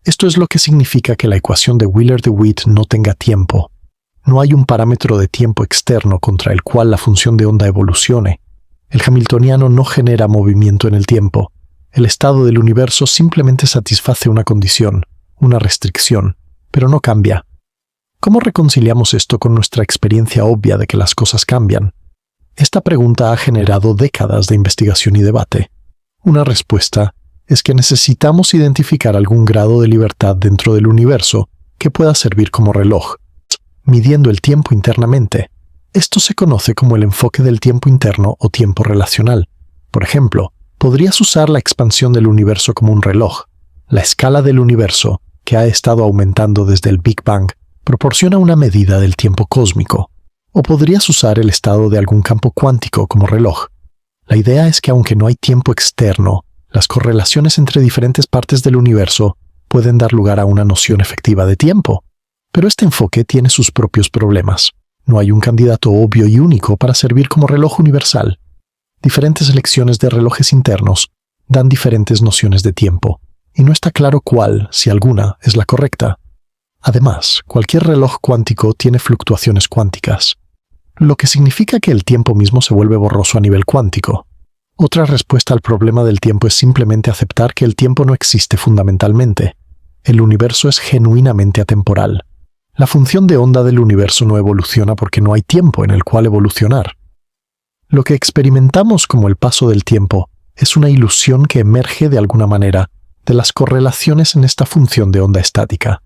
Esto es lo que significa que la ecuación de Wheeler-DeWitt no tenga tiempo. No hay un parámetro de tiempo externo contra el cual la función de onda evolucione. El hamiltoniano no genera movimiento en el tiempo. El estado del universo simplemente satisface una condición, una restricción, pero no cambia. ¿Cómo reconciliamos esto con nuestra experiencia obvia de que las cosas cambian? Esta pregunta ha generado décadas de investigación y debate. Una respuesta es que necesitamos identificar algún grado de libertad dentro del universo que pueda servir como reloj, midiendo el tiempo internamente. Esto se conoce como el enfoque del tiempo interno o tiempo relacional. Por ejemplo, podrías usar la expansión del universo como un reloj. La escala del universo, que ha estado aumentando desde el Big Bang, proporciona una medida del tiempo cósmico. O podrías usar el estado de algún campo cuántico como reloj. La idea es que aunque no hay tiempo externo, las correlaciones entre diferentes partes del universo pueden dar lugar a una noción efectiva de tiempo. Pero este enfoque tiene sus propios problemas. No hay un candidato obvio y único para servir como reloj universal. Diferentes elecciones de relojes internos dan diferentes nociones de tiempo, y no está claro cuál, si alguna, es la correcta. Además, cualquier reloj cuántico tiene fluctuaciones cuánticas, lo que significa que el tiempo mismo se vuelve borroso a nivel cuántico. Otra respuesta al problema del tiempo es simplemente aceptar que el tiempo no existe fundamentalmente. El universo es genuinamente atemporal. La función de onda del universo no evoluciona porque no hay tiempo en el cual evolucionar. Lo que experimentamos como el paso del tiempo es una ilusión que emerge de alguna manera de las correlaciones en esta función de onda estática.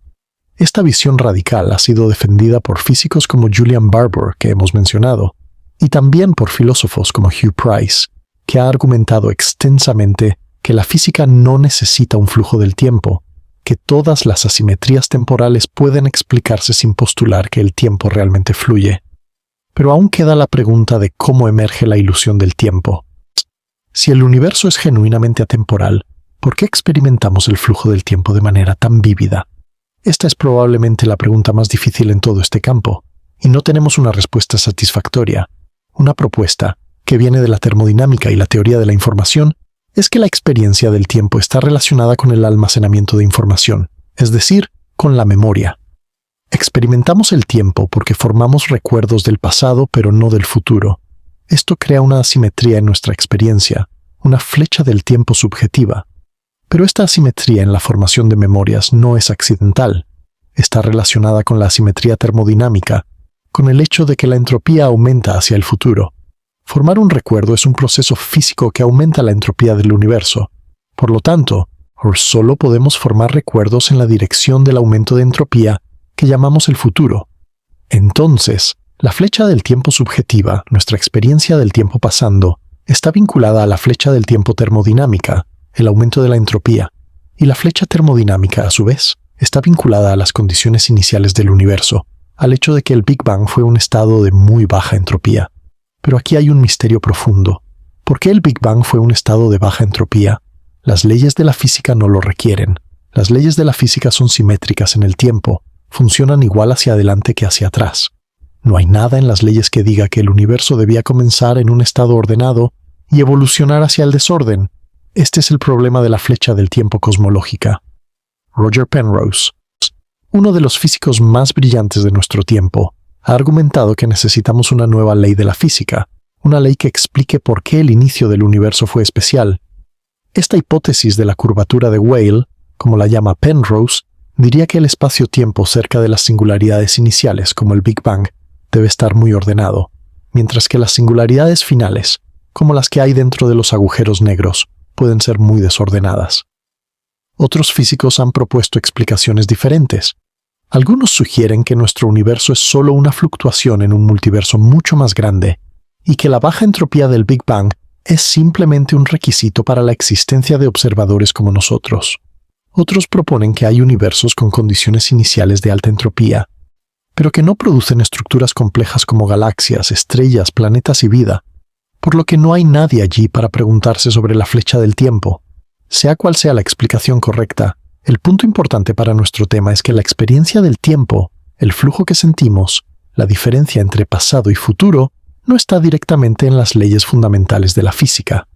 Esta visión radical ha sido defendida por físicos como Julian Barbour, que hemos mencionado, y también por filósofos como Hugh Price, que ha argumentado extensamente que la física no necesita un flujo del tiempo, que todas las asimetrías temporales pueden explicarse sin postular que el tiempo realmente fluye. Pero aún queda la pregunta de cómo emerge la ilusión del tiempo. Si el universo es genuinamente atemporal, ¿por qué experimentamos el flujo del tiempo de manera tan vívida? Esta es probablemente la pregunta más difícil en todo este campo, y no tenemos una respuesta satisfactoria. Una propuesta, que viene de la termodinámica y la teoría de la información, es que la experiencia del tiempo está relacionada con el almacenamiento de información, es decir, con la memoria. Experimentamos el tiempo porque formamos recuerdos del pasado pero no del futuro. Esto crea una asimetría en nuestra experiencia, una flecha del tiempo subjetiva. Pero esta asimetría en la formación de memorias no es accidental. Está relacionada con la asimetría termodinámica, con el hecho de que la entropía aumenta hacia el futuro. Formar un recuerdo es un proceso físico que aumenta la entropía del universo. Por lo tanto, solo podemos formar recuerdos en la dirección del aumento de entropía que llamamos el futuro. Entonces, la flecha del tiempo subjetiva, nuestra experiencia del tiempo pasando, está vinculada a la flecha del tiempo termodinámica, el aumento de la entropía, y la flecha termodinámica, a su vez, está vinculada a las condiciones iniciales del universo, al hecho de que el Big Bang fue un estado de muy baja entropía. Pero aquí hay un misterio profundo. ¿Por qué el Big Bang fue un estado de baja entropía? Las leyes de la física no lo requieren. Las leyes de la física son simétricas en el tiempo, funcionan igual hacia adelante que hacia atrás. No hay nada en las leyes que diga que el universo debía comenzar en un estado ordenado y evolucionar hacia el desorden. Este es el problema de la flecha del tiempo cosmológica. Roger Penrose, uno de los físicos más brillantes de nuestro tiempo, ha argumentado que necesitamos una nueva ley de la física, una ley que explique por qué el inicio del universo fue especial. Esta hipótesis de la curvatura de Weyl, como la llama Penrose, diría que el espacio-tiempo cerca de las singularidades iniciales, como el Big Bang, debe estar muy ordenado, mientras que las singularidades finales, como las que hay dentro de los agujeros negros, pueden ser muy desordenadas. Otros físicos han propuesto explicaciones diferentes. Algunos sugieren que nuestro universo es solo una fluctuación en un multiverso mucho más grande y que la baja entropía del Big Bang es simplemente un requisito para la existencia de observadores como nosotros. Otros proponen que hay universos con condiciones iniciales de alta entropía, pero que no producen estructuras complejas como galaxias, estrellas, planetas y vida, por lo que no hay nadie allí para preguntarse sobre la flecha del tiempo. Sea cual sea la explicación correcta, el punto importante para nuestro tema es que la experiencia del tiempo, el flujo que sentimos, la diferencia entre pasado y futuro, no está directamente en las leyes fundamentales de la física.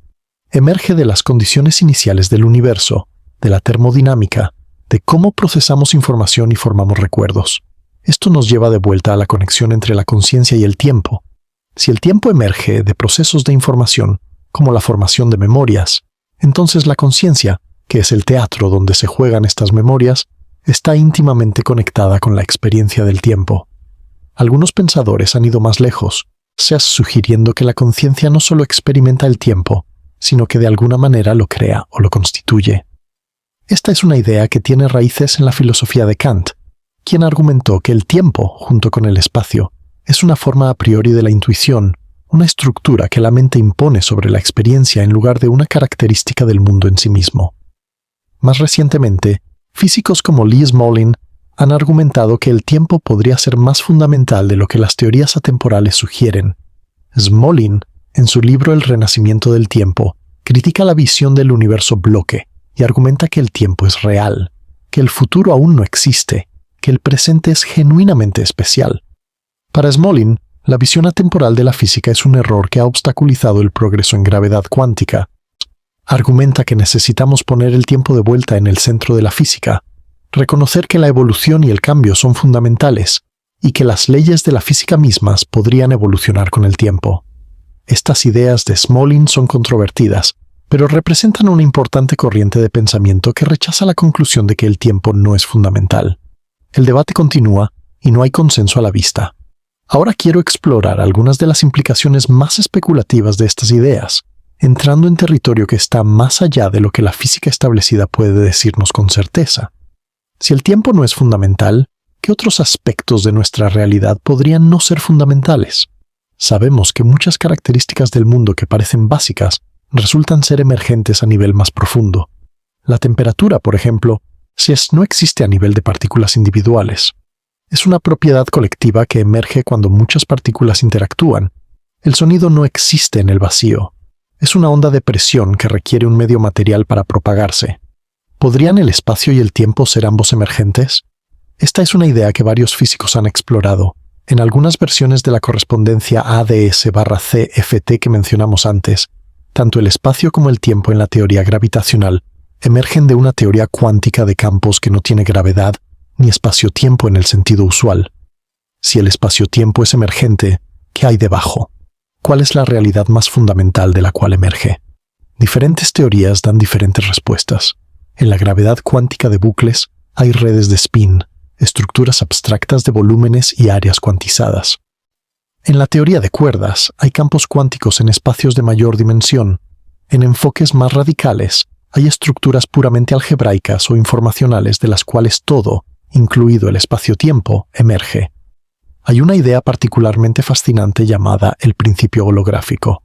Emerge de las condiciones iniciales del universo, de la termodinámica, de cómo procesamos información y formamos recuerdos. Esto nos lleva de vuelta a la conexión entre la conciencia y el tiempo. Si el tiempo emerge de procesos de información, como la formación de memorias, entonces la conciencia, que es el teatro donde se juegan estas memorias, está íntimamente conectada con la experiencia del tiempo. Algunos pensadores han ido más lejos, sugiriendo que la conciencia no solo experimenta el tiempo, sino que de alguna manera lo crea o lo constituye. Esta es una idea que tiene raíces en la filosofía de Kant, quien argumentó que el tiempo, junto con el espacio, es una forma a priori de la intuición, una estructura que la mente impone sobre la experiencia en lugar de una característica del mundo en sí mismo. Más recientemente, físicos como Lee Smolin han argumentado que el tiempo podría ser más fundamental de lo que las teorías atemporales sugieren. Smolin, en su libro El renacimiento del tiempo, critica la visión del universo bloque y argumenta que el tiempo es real, que el futuro aún no existe, que el presente es genuinamente especial. Para Smolin, la visión atemporal de la física es un error que ha obstaculizado el progreso en gravedad cuántica. Argumenta que necesitamos poner el tiempo de vuelta en el centro de la física, reconocer que la evolución y el cambio son fundamentales y que las leyes de la física mismas podrían evolucionar con el tiempo. Estas ideas de Smolin son controvertidas, pero representan una importante corriente de pensamiento que rechaza la conclusión de que el tiempo no es fundamental. El debate continúa y no hay consenso a la vista. Ahora quiero explorar algunas de las implicaciones más especulativas de estas ideas, entrando en territorio que está más allá de lo que la física establecida puede decirnos con certeza. Si el tiempo no es fundamental, ¿qué otros aspectos de nuestra realidad podrían no ser fundamentales? Sabemos que muchas características del mundo que parecen básicas resultan ser emergentes a nivel más profundo. La temperatura, por ejemplo, no existe a nivel de partículas individuales. Es una propiedad colectiva que emerge cuando muchas partículas interactúan. El sonido no existe en el vacío. Es una onda de presión que requiere un medio material para propagarse. ¿Podrían el espacio y el tiempo ser ambos emergentes? Esta es una idea que varios físicos han explorado. En algunas versiones de la correspondencia ADS/CFT que mencionamos antes, tanto el espacio como el tiempo en la teoría gravitacional emergen de una teoría cuántica de campos que no tiene gravedad ni espacio-tiempo en el sentido usual. Si el espacio-tiempo es emergente, ¿qué hay debajo? ¿Cuál es la realidad más fundamental de la cual emerge? Diferentes teorías dan diferentes respuestas. En la gravedad cuántica de bucles hay redes de spin, estructuras abstractas de volúmenes y áreas cuantizadas. En la teoría de cuerdas hay campos cuánticos en espacios de mayor dimensión. En enfoques más radicales hay estructuras puramente algebraicas o informacionales de las cuales todo, incluido el espacio-tiempo, emerge. Hay una idea particularmente fascinante llamada el principio holográfico.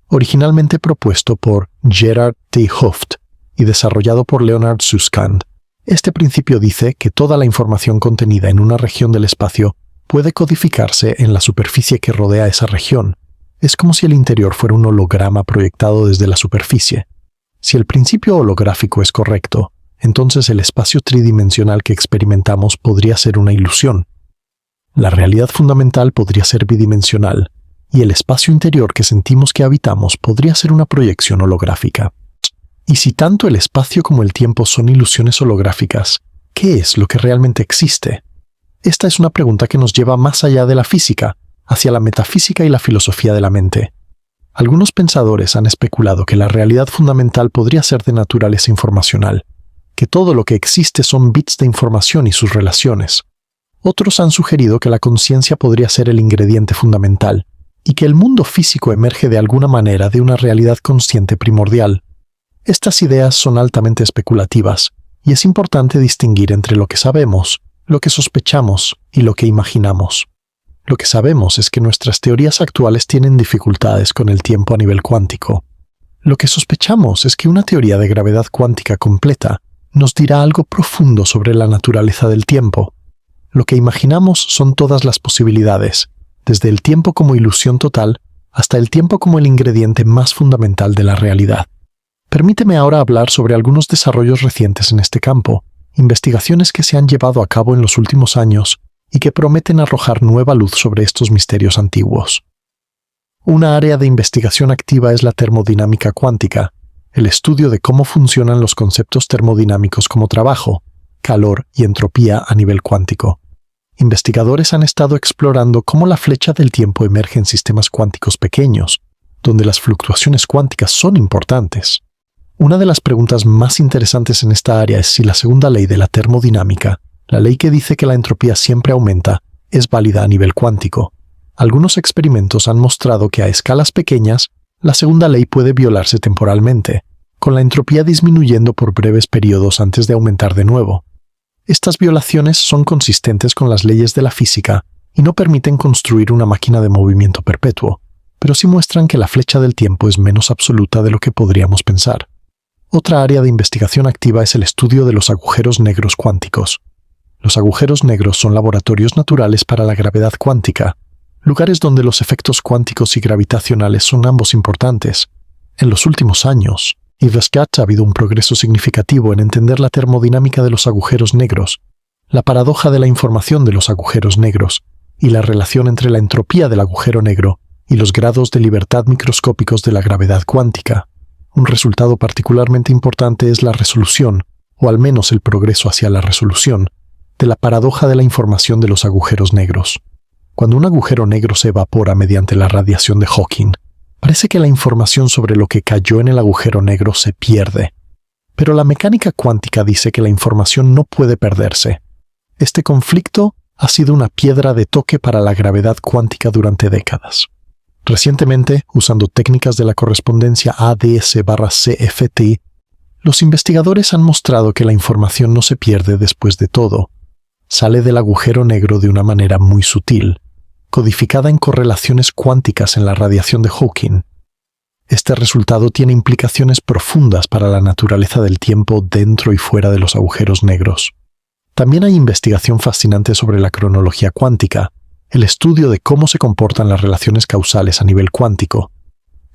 Originalmente propuesto por Gerard T. Hooft y desarrollado por Leonard Susskind, este principio dice que toda la información contenida en una región del espacio puede codificarse en la superficie que rodea esa región. Es como si el interior fuera un holograma proyectado desde la superficie. Si el principio holográfico es correcto, entonces el espacio tridimensional que experimentamos podría ser una ilusión. La realidad fundamental podría ser bidimensional, y el espacio interior que sentimos que habitamos podría ser una proyección holográfica. Y si tanto el espacio como el tiempo son ilusiones holográficas, ¿qué es lo que realmente existe? Esta es una pregunta que nos lleva más allá de la física, hacia la metafísica y la filosofía de la mente. Algunos pensadores han especulado que la realidad fundamental podría ser de naturaleza informacional, que todo lo que existe son bits de información y sus relaciones. Otros han sugerido que la conciencia podría ser el ingrediente fundamental, y que el mundo físico emerge de alguna manera de una realidad consciente primordial. Estas ideas son altamente especulativas, y es importante distinguir entre lo que sabemos, lo que sospechamos y lo que imaginamos. Lo que sabemos es que nuestras teorías actuales tienen dificultades con el tiempo a nivel cuántico. Lo que sospechamos es que una teoría de gravedad cuántica completa nos dirá algo profundo sobre la naturaleza del tiempo. Lo que imaginamos son todas las posibilidades, desde el tiempo como ilusión total hasta el tiempo como el ingrediente más fundamental de la realidad. Permíteme ahora hablar sobre algunos desarrollos recientes en este campo, investigaciones que se han llevado a cabo en los últimos años y que prometen arrojar nueva luz sobre estos misterios antiguos. Una área de investigación activa es la termodinámica cuántica, el estudio de cómo funcionan los conceptos termodinámicos como trabajo, calor y entropía a nivel cuántico. Investigadores han estado explorando cómo la flecha del tiempo emerge en sistemas cuánticos pequeños, donde las fluctuaciones cuánticas son importantes. Una de las preguntas más interesantes en esta área es si la segunda ley de la termodinámica, la ley que dice que la entropía siempre aumenta, es válida a nivel cuántico. Algunos experimentos han mostrado que a escalas pequeñas, la segunda ley puede violarse temporalmente, con la entropía disminuyendo por breves periodos antes de aumentar de nuevo. Estas violaciones son consistentes con las leyes de la física y no permiten construir una máquina de movimiento perpetuo, pero sí muestran que la flecha del tiempo es menos absoluta de lo que podríamos pensar. Otra área de investigación activa es el estudio de los agujeros negros cuánticos. Los agujeros negros son laboratorios naturales para la gravedad cuántica, lugares donde los efectos cuánticos y gravitacionales son ambos importantes. En los últimos años, ha habido un progreso significativo en entender la termodinámica de los agujeros negros, la paradoja de la información de los agujeros negros y la relación entre la entropía del agujero negro y los grados de libertad microscópicos de la gravedad cuántica. Un resultado particularmente importante es la resolución, o al menos el progreso hacia la resolución, de la paradoja de la información de los agujeros negros. Cuando un agujero negro se evapora mediante la radiación de Hawking, parece que la información sobre lo que cayó en el agujero negro se pierde. Pero la mecánica cuántica dice que la información no puede perderse. Este conflicto ha sido una piedra de toque para la gravedad cuántica durante décadas. Recientemente, usando técnicas de la correspondencia ADS/CFT, los investigadores han mostrado que la información no se pierde después de todo. Sale del agujero negro de una manera muy sutil, codificada en correlaciones cuánticas en la radiación de Hawking. Este resultado tiene implicaciones profundas para la naturaleza del tiempo dentro y fuera de los agujeros negros. También hay investigación fascinante sobre la cronología cuántica, el estudio de cómo se comportan las relaciones causales a nivel cuántico.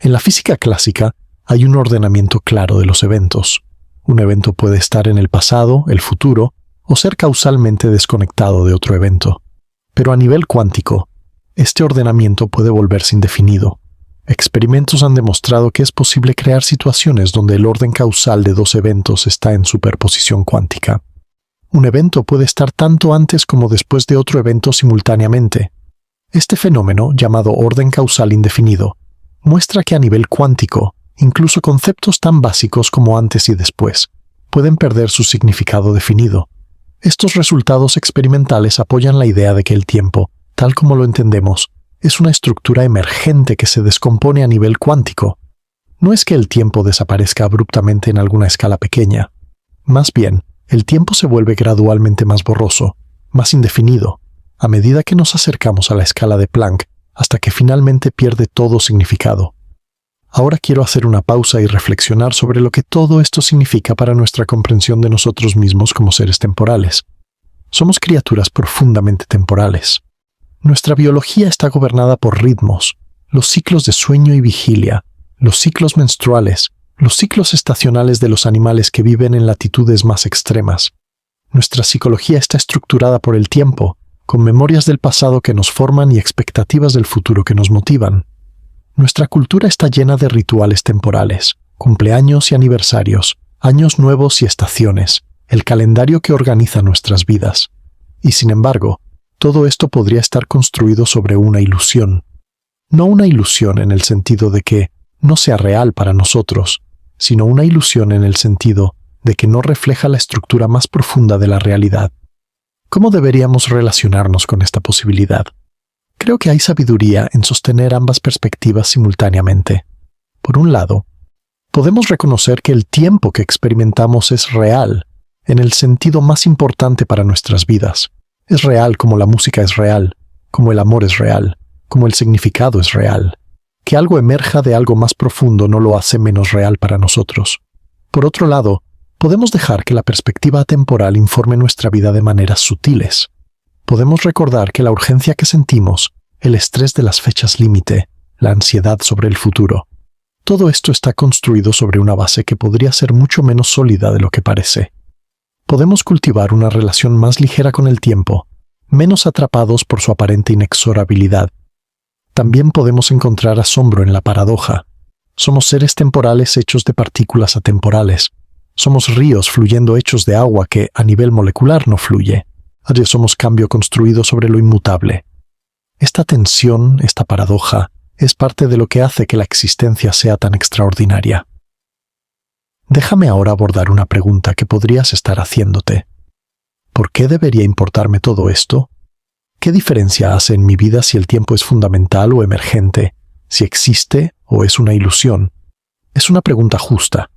En la física clásica hay un ordenamiento claro de los eventos. Un evento puede estar en el pasado, el futuro, o ser causalmente desconectado de otro evento. Pero a nivel cuántico, este ordenamiento puede volverse indefinido. Experimentos han demostrado que es posible crear situaciones donde el orden causal de dos eventos está en superposición cuántica. Un evento puede estar tanto antes como después de otro evento simultáneamente. Este fenómeno, llamado orden causal indefinido, muestra que a nivel cuántico, incluso conceptos tan básicos como antes y después, pueden perder su significado definido. Estos resultados experimentales apoyan la idea de que el tiempo, tal como lo entendemos, es una estructura emergente que se descompone a nivel cuántico. No es que el tiempo desaparezca abruptamente en alguna escala pequeña. Más bien, el tiempo se vuelve gradualmente más borroso, más indefinido, a medida que nos acercamos a la escala de Planck, hasta que finalmente pierde todo significado. Ahora quiero hacer una pausa y reflexionar sobre lo que todo esto significa para nuestra comprensión de nosotros mismos como seres temporales. Somos criaturas profundamente temporales. Nuestra biología está gobernada por ritmos, los ciclos de sueño y vigilia, los ciclos menstruales, los ciclos estacionales de los animales que viven en latitudes más extremas. Nuestra psicología está estructurada por el tiempo, con memorias del pasado que nos forman y expectativas del futuro que nos motivan. Nuestra cultura está llena de rituales temporales, cumpleaños y aniversarios, años nuevos y estaciones, el calendario que organiza nuestras vidas. Y sin embargo, todo esto podría estar construido sobre una ilusión. No una ilusión en el sentido de que no sea real para nosotros, sino una ilusión en el sentido de que no refleja la estructura más profunda de la realidad. ¿Cómo deberíamos relacionarnos con esta posibilidad? Creo que hay sabiduría en sostener ambas perspectivas simultáneamente. Por un lado, podemos reconocer que el tiempo que experimentamos es real, en el sentido más importante para nuestras vidas. Es real como la música es real, como el amor es real, como el significado es real. Que algo emerja de algo más profundo no lo hace menos real para nosotros. Por otro lado, podemos dejar que la perspectiva atemporal informe nuestra vida de maneras sutiles. Podemos recordar que la urgencia que sentimos, el estrés de las fechas límite, la ansiedad sobre el futuro, todo esto está construido sobre una base que podría ser mucho menos sólida de lo que parece. Podemos cultivar una relación más ligera con el tiempo, menos atrapados por su aparente inexorabilidad. También podemos encontrar asombro en la paradoja. Somos seres temporales hechos de partículas atemporales. Somos ríos fluyendo hechos de agua que, a nivel molecular, no fluye. Somos cambio construido sobre lo inmutable. Esta tensión, esta paradoja, es parte de lo que hace que la existencia sea tan extraordinaria. Déjame ahora abordar una pregunta que podrías estar haciéndote. ¿Por qué debería importarme todo esto? ¿Qué diferencia hace en mi vida si el tiempo es fundamental o emergente, si existe o es una ilusión? Es una pregunta justa.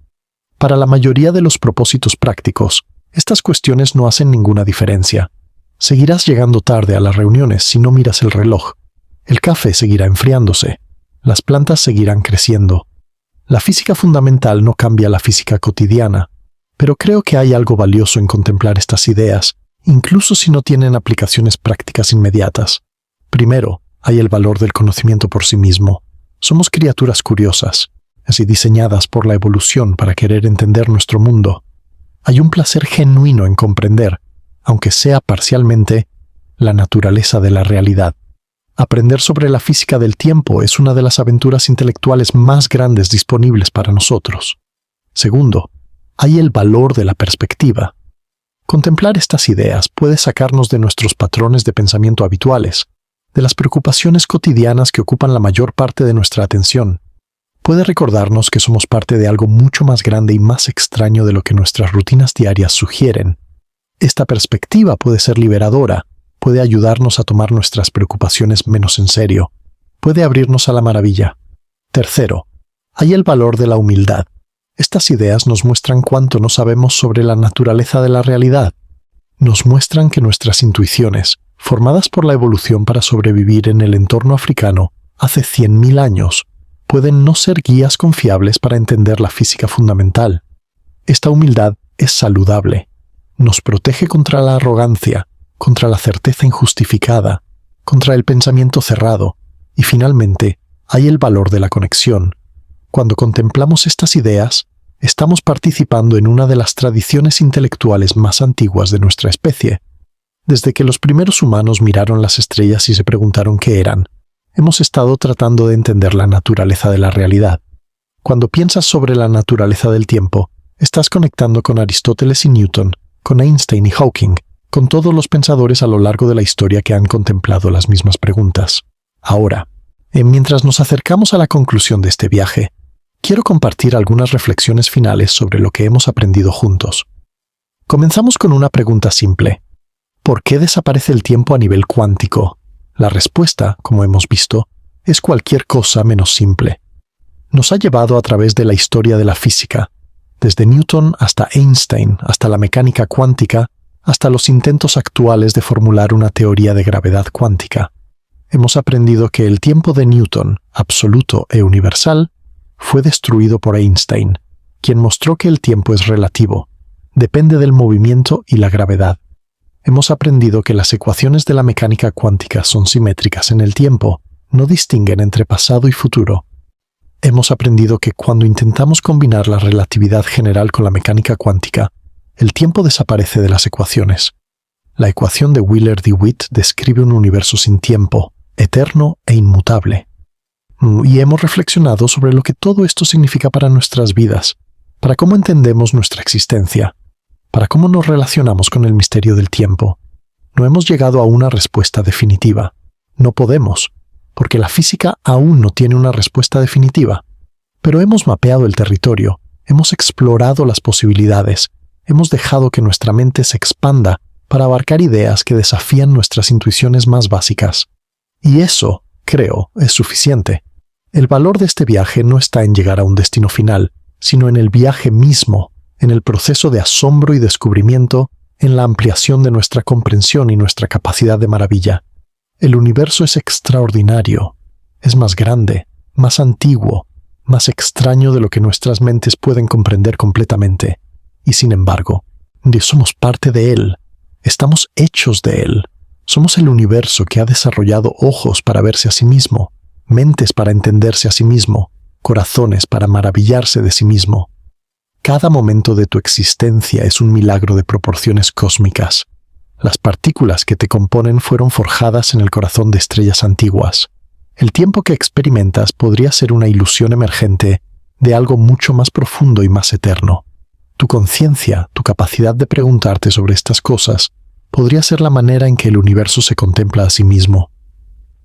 Para la mayoría de los propósitos prácticos, estas cuestiones no hacen ninguna diferencia. Seguirás llegando tarde a las reuniones si no miras el reloj. El café seguirá enfriándose. Las plantas seguirán creciendo. La física fundamental no cambia la física cotidiana, pero creo que hay algo valioso en contemplar estas ideas, incluso si no tienen aplicaciones prácticas inmediatas. Primero, hay el valor del conocimiento por sí mismo. Somos criaturas curiosas, así diseñadas por la evolución para querer entender nuestro mundo. Hay un placer genuino en comprender, aunque sea parcialmente, la naturaleza de la realidad. Aprender sobre la física del tiempo es una de las aventuras intelectuales más grandes disponibles para nosotros. Segundo, hay el valor de la perspectiva. Contemplar estas ideas puede sacarnos de nuestros patrones de pensamiento habituales, de las preocupaciones cotidianas que ocupan la mayor parte de nuestra atención. Puede recordarnos que somos parte de algo mucho más grande y más extraño de lo que nuestras rutinas diarias sugieren. Esta perspectiva puede ser liberadora, puede ayudarnos a tomar nuestras preocupaciones menos en serio, puede abrirnos a la maravilla. Tercero, hay el valor de la humildad. Estas ideas nos muestran cuánto no sabemos sobre la naturaleza de la realidad. Nos muestran que nuestras intuiciones, formadas por la evolución para sobrevivir en el entorno africano hace 100.000 años, pueden no ser guías confiables para entender la física fundamental. Esta humildad es saludable. Nos protege contra la arrogancia, contra la certeza injustificada, contra el pensamiento cerrado, y finalmente, hay el valor de la conexión. Cuando contemplamos estas ideas, estamos participando en una de las tradiciones intelectuales más antiguas de nuestra especie. Desde que los primeros humanos miraron las estrellas y se preguntaron qué eran, hemos estado tratando de entender la naturaleza de la realidad. Cuando piensas sobre la naturaleza del tiempo, estás conectando con Aristóteles y Newton, con Einstein y Hawking, con todos los pensadores a lo largo de la historia que han contemplado las mismas preguntas. Ahora, mientras nos acercamos a la conclusión de este viaje, quiero compartir algunas reflexiones finales sobre lo que hemos aprendido juntos. Comenzamos con una pregunta simple. ¿Por qué desaparece el tiempo a nivel cuántico? La respuesta, como hemos visto, es cualquier cosa menos simple. Nos ha llevado a través de la historia de la física, desde Newton hasta Einstein, hasta la mecánica cuántica, hasta los intentos actuales de formular una teoría de gravedad cuántica. Hemos aprendido que el tiempo de Newton, absoluto e universal, fue destruido por Einstein, quien mostró que el tiempo es relativo, depende del movimiento y la gravedad. Hemos aprendido que las ecuaciones de la mecánica cuántica son simétricas en el tiempo, no distinguen entre pasado y futuro. Hemos aprendido que cuando intentamos combinar la relatividad general con la mecánica cuántica, el tiempo desaparece de las ecuaciones. La ecuación de Wheeler-DeWitt describe un universo sin tiempo, eterno e inmutable. Y hemos reflexionado sobre lo que todo esto significa para nuestras vidas, para cómo entendemos nuestra existencia, para cómo nos relacionamos con el misterio del tiempo. No hemos llegado a una respuesta definitiva. No podemos, porque la física aún no tiene una respuesta definitiva. Pero hemos mapeado el territorio, hemos explorado las posibilidades, hemos dejado que nuestra mente se expanda para abarcar ideas que desafían nuestras intuiciones más básicas. Y eso, creo, es suficiente. El valor de este viaje no está en llegar a un destino final, sino en el viaje mismo, en el proceso de asombro y descubrimiento, en la ampliación de nuestra comprensión y nuestra capacidad de maravilla. El universo es extraordinario, es más grande, más antiguo, más extraño de lo que nuestras mentes pueden comprender completamente. Y sin embargo, somos parte de él, estamos hechos de él. Somos el universo que ha desarrollado ojos para verse a sí mismo, mentes para entenderse a sí mismo, corazones para maravillarse de sí mismo. Cada momento de tu existencia es un milagro de proporciones cósmicas. Las partículas que te componen fueron forjadas en el corazón de estrellas antiguas. El tiempo que experimentas podría ser una ilusión emergente de algo mucho más profundo y más eterno. Tu conciencia, tu capacidad de preguntarte sobre estas cosas, podría ser la manera en que el universo se contempla a sí mismo.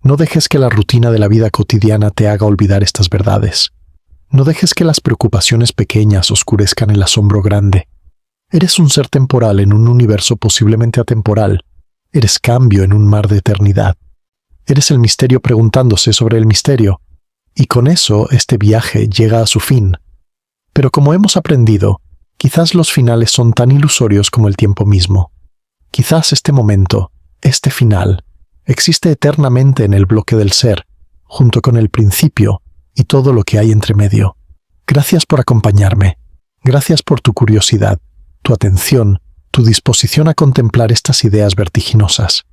No dejes que la rutina de la vida cotidiana te haga olvidar estas verdades. No dejes que las preocupaciones pequeñas oscurezcan el asombro grande. Eres un ser temporal en un universo posiblemente atemporal. Eres cambio en un mar de eternidad. Eres el misterio preguntándose sobre el misterio. Y con eso este viaje llega a su fin. Pero como hemos aprendido, quizás los finales son tan ilusorios como el tiempo mismo. Quizás este momento, este final, existe eternamente en el bloque del ser, junto con el principio y todo lo que hay entre medio. Gracias por acompañarme. Gracias por tu curiosidad, tu atención, tu disposición a contemplar estas ideas vertiginosas.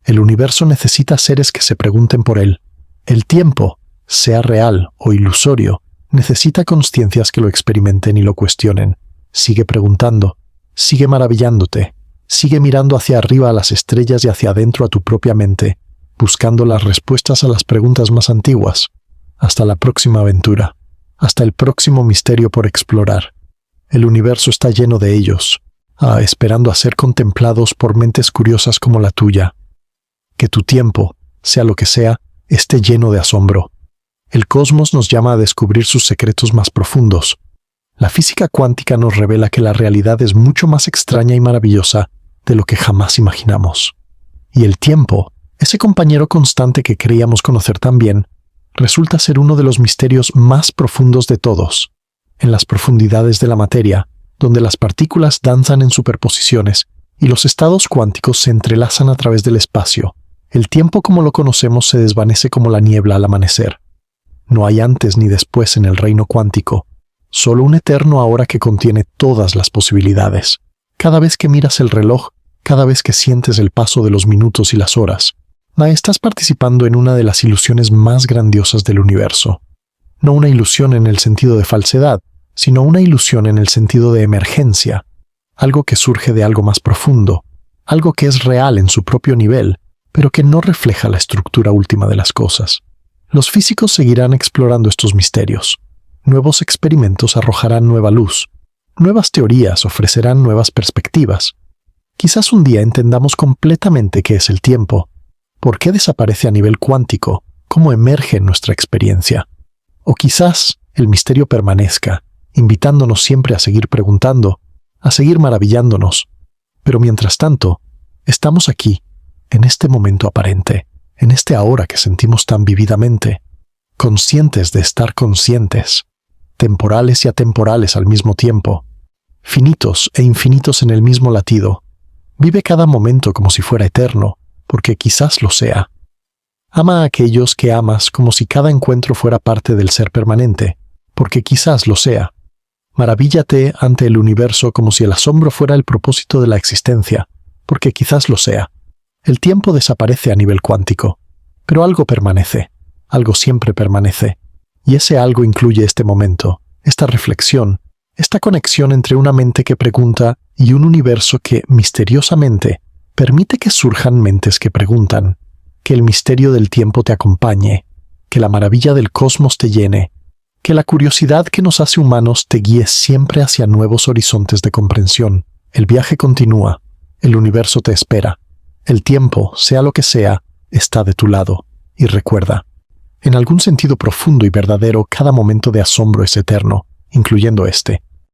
El universo necesita seres que se pregunten por él. El tiempo, sea real o ilusorio, necesita consciencias que lo experimenten y lo cuestionen. Sigue preguntando, sigue maravillándote, sigue mirando hacia arriba a las estrellas y hacia adentro a tu propia mente, buscando las respuestas a las preguntas más antiguas. Hasta la próxima aventura, hasta el próximo misterio por explorar. El universo está lleno de ellos, esperando a ser contemplados por mentes curiosas como la tuya. Que tu tiempo, sea lo que sea, esté lleno de asombro. El cosmos nos llama a descubrir sus secretos más profundos. La física cuántica nos revela que la realidad es mucho más extraña y maravillosa de lo que jamás imaginamos. Y el tiempo, ese compañero constante que creíamos conocer tan bien, resulta ser uno de los misterios más profundos de todos. En las profundidades de la materia, donde las partículas danzan en superposiciones y los estados cuánticos se entrelazan a través del espacio, el tiempo como lo conocemos se desvanece como la niebla al amanecer. No hay antes ni después en el reino cuántico, solo un eterno ahora que contiene todas las posibilidades. Cada vez que miras el reloj, cada vez que sientes el paso de los minutos y las horas, estás participando en una de las ilusiones más grandiosas del universo. No una ilusión en el sentido de falsedad, sino una ilusión en el sentido de emergencia, algo que surge de algo más profundo, algo que es real en su propio nivel, pero que no refleja la estructura última de las cosas. Los físicos seguirán explorando estos misterios. Nuevos experimentos arrojarán nueva luz. Nuevas teorías ofrecerán nuevas perspectivas. Quizás un día entendamos completamente qué es el tiempo, por qué desaparece a nivel cuántico, cómo emerge en nuestra experiencia. O quizás el misterio permanezca, invitándonos siempre a seguir preguntando, a seguir maravillándonos. Pero mientras tanto, estamos aquí, en este momento aparente, en este ahora que sentimos tan vividamente, conscientes de estar conscientes, temporales y atemporales al mismo tiempo, finitos e infinitos en el mismo latido. Vive cada momento como si fuera eterno, porque quizás lo sea. Ama a aquellos que amas como si cada encuentro fuera parte del ser permanente, porque quizás lo sea. Maravíllate ante el universo como si el asombro fuera el propósito de la existencia, porque quizás lo sea. El tiempo desaparece a nivel cuántico, pero algo permanece, algo siempre permanece, y ese algo incluye este momento, esta reflexión, esta conexión entre una mente que pregunta y un universo que, misteriosamente, permite que surjan mentes que preguntan, que el misterio del tiempo te acompañe, que la maravilla del cosmos te llene, que la curiosidad que nos hace humanos te guíe siempre hacia nuevos horizontes de comprensión. El viaje continúa, el universo te espera. El tiempo, sea lo que sea, está de tu lado. Y recuerda, en algún sentido profundo y verdadero, cada momento de asombro es eterno, incluyendo este.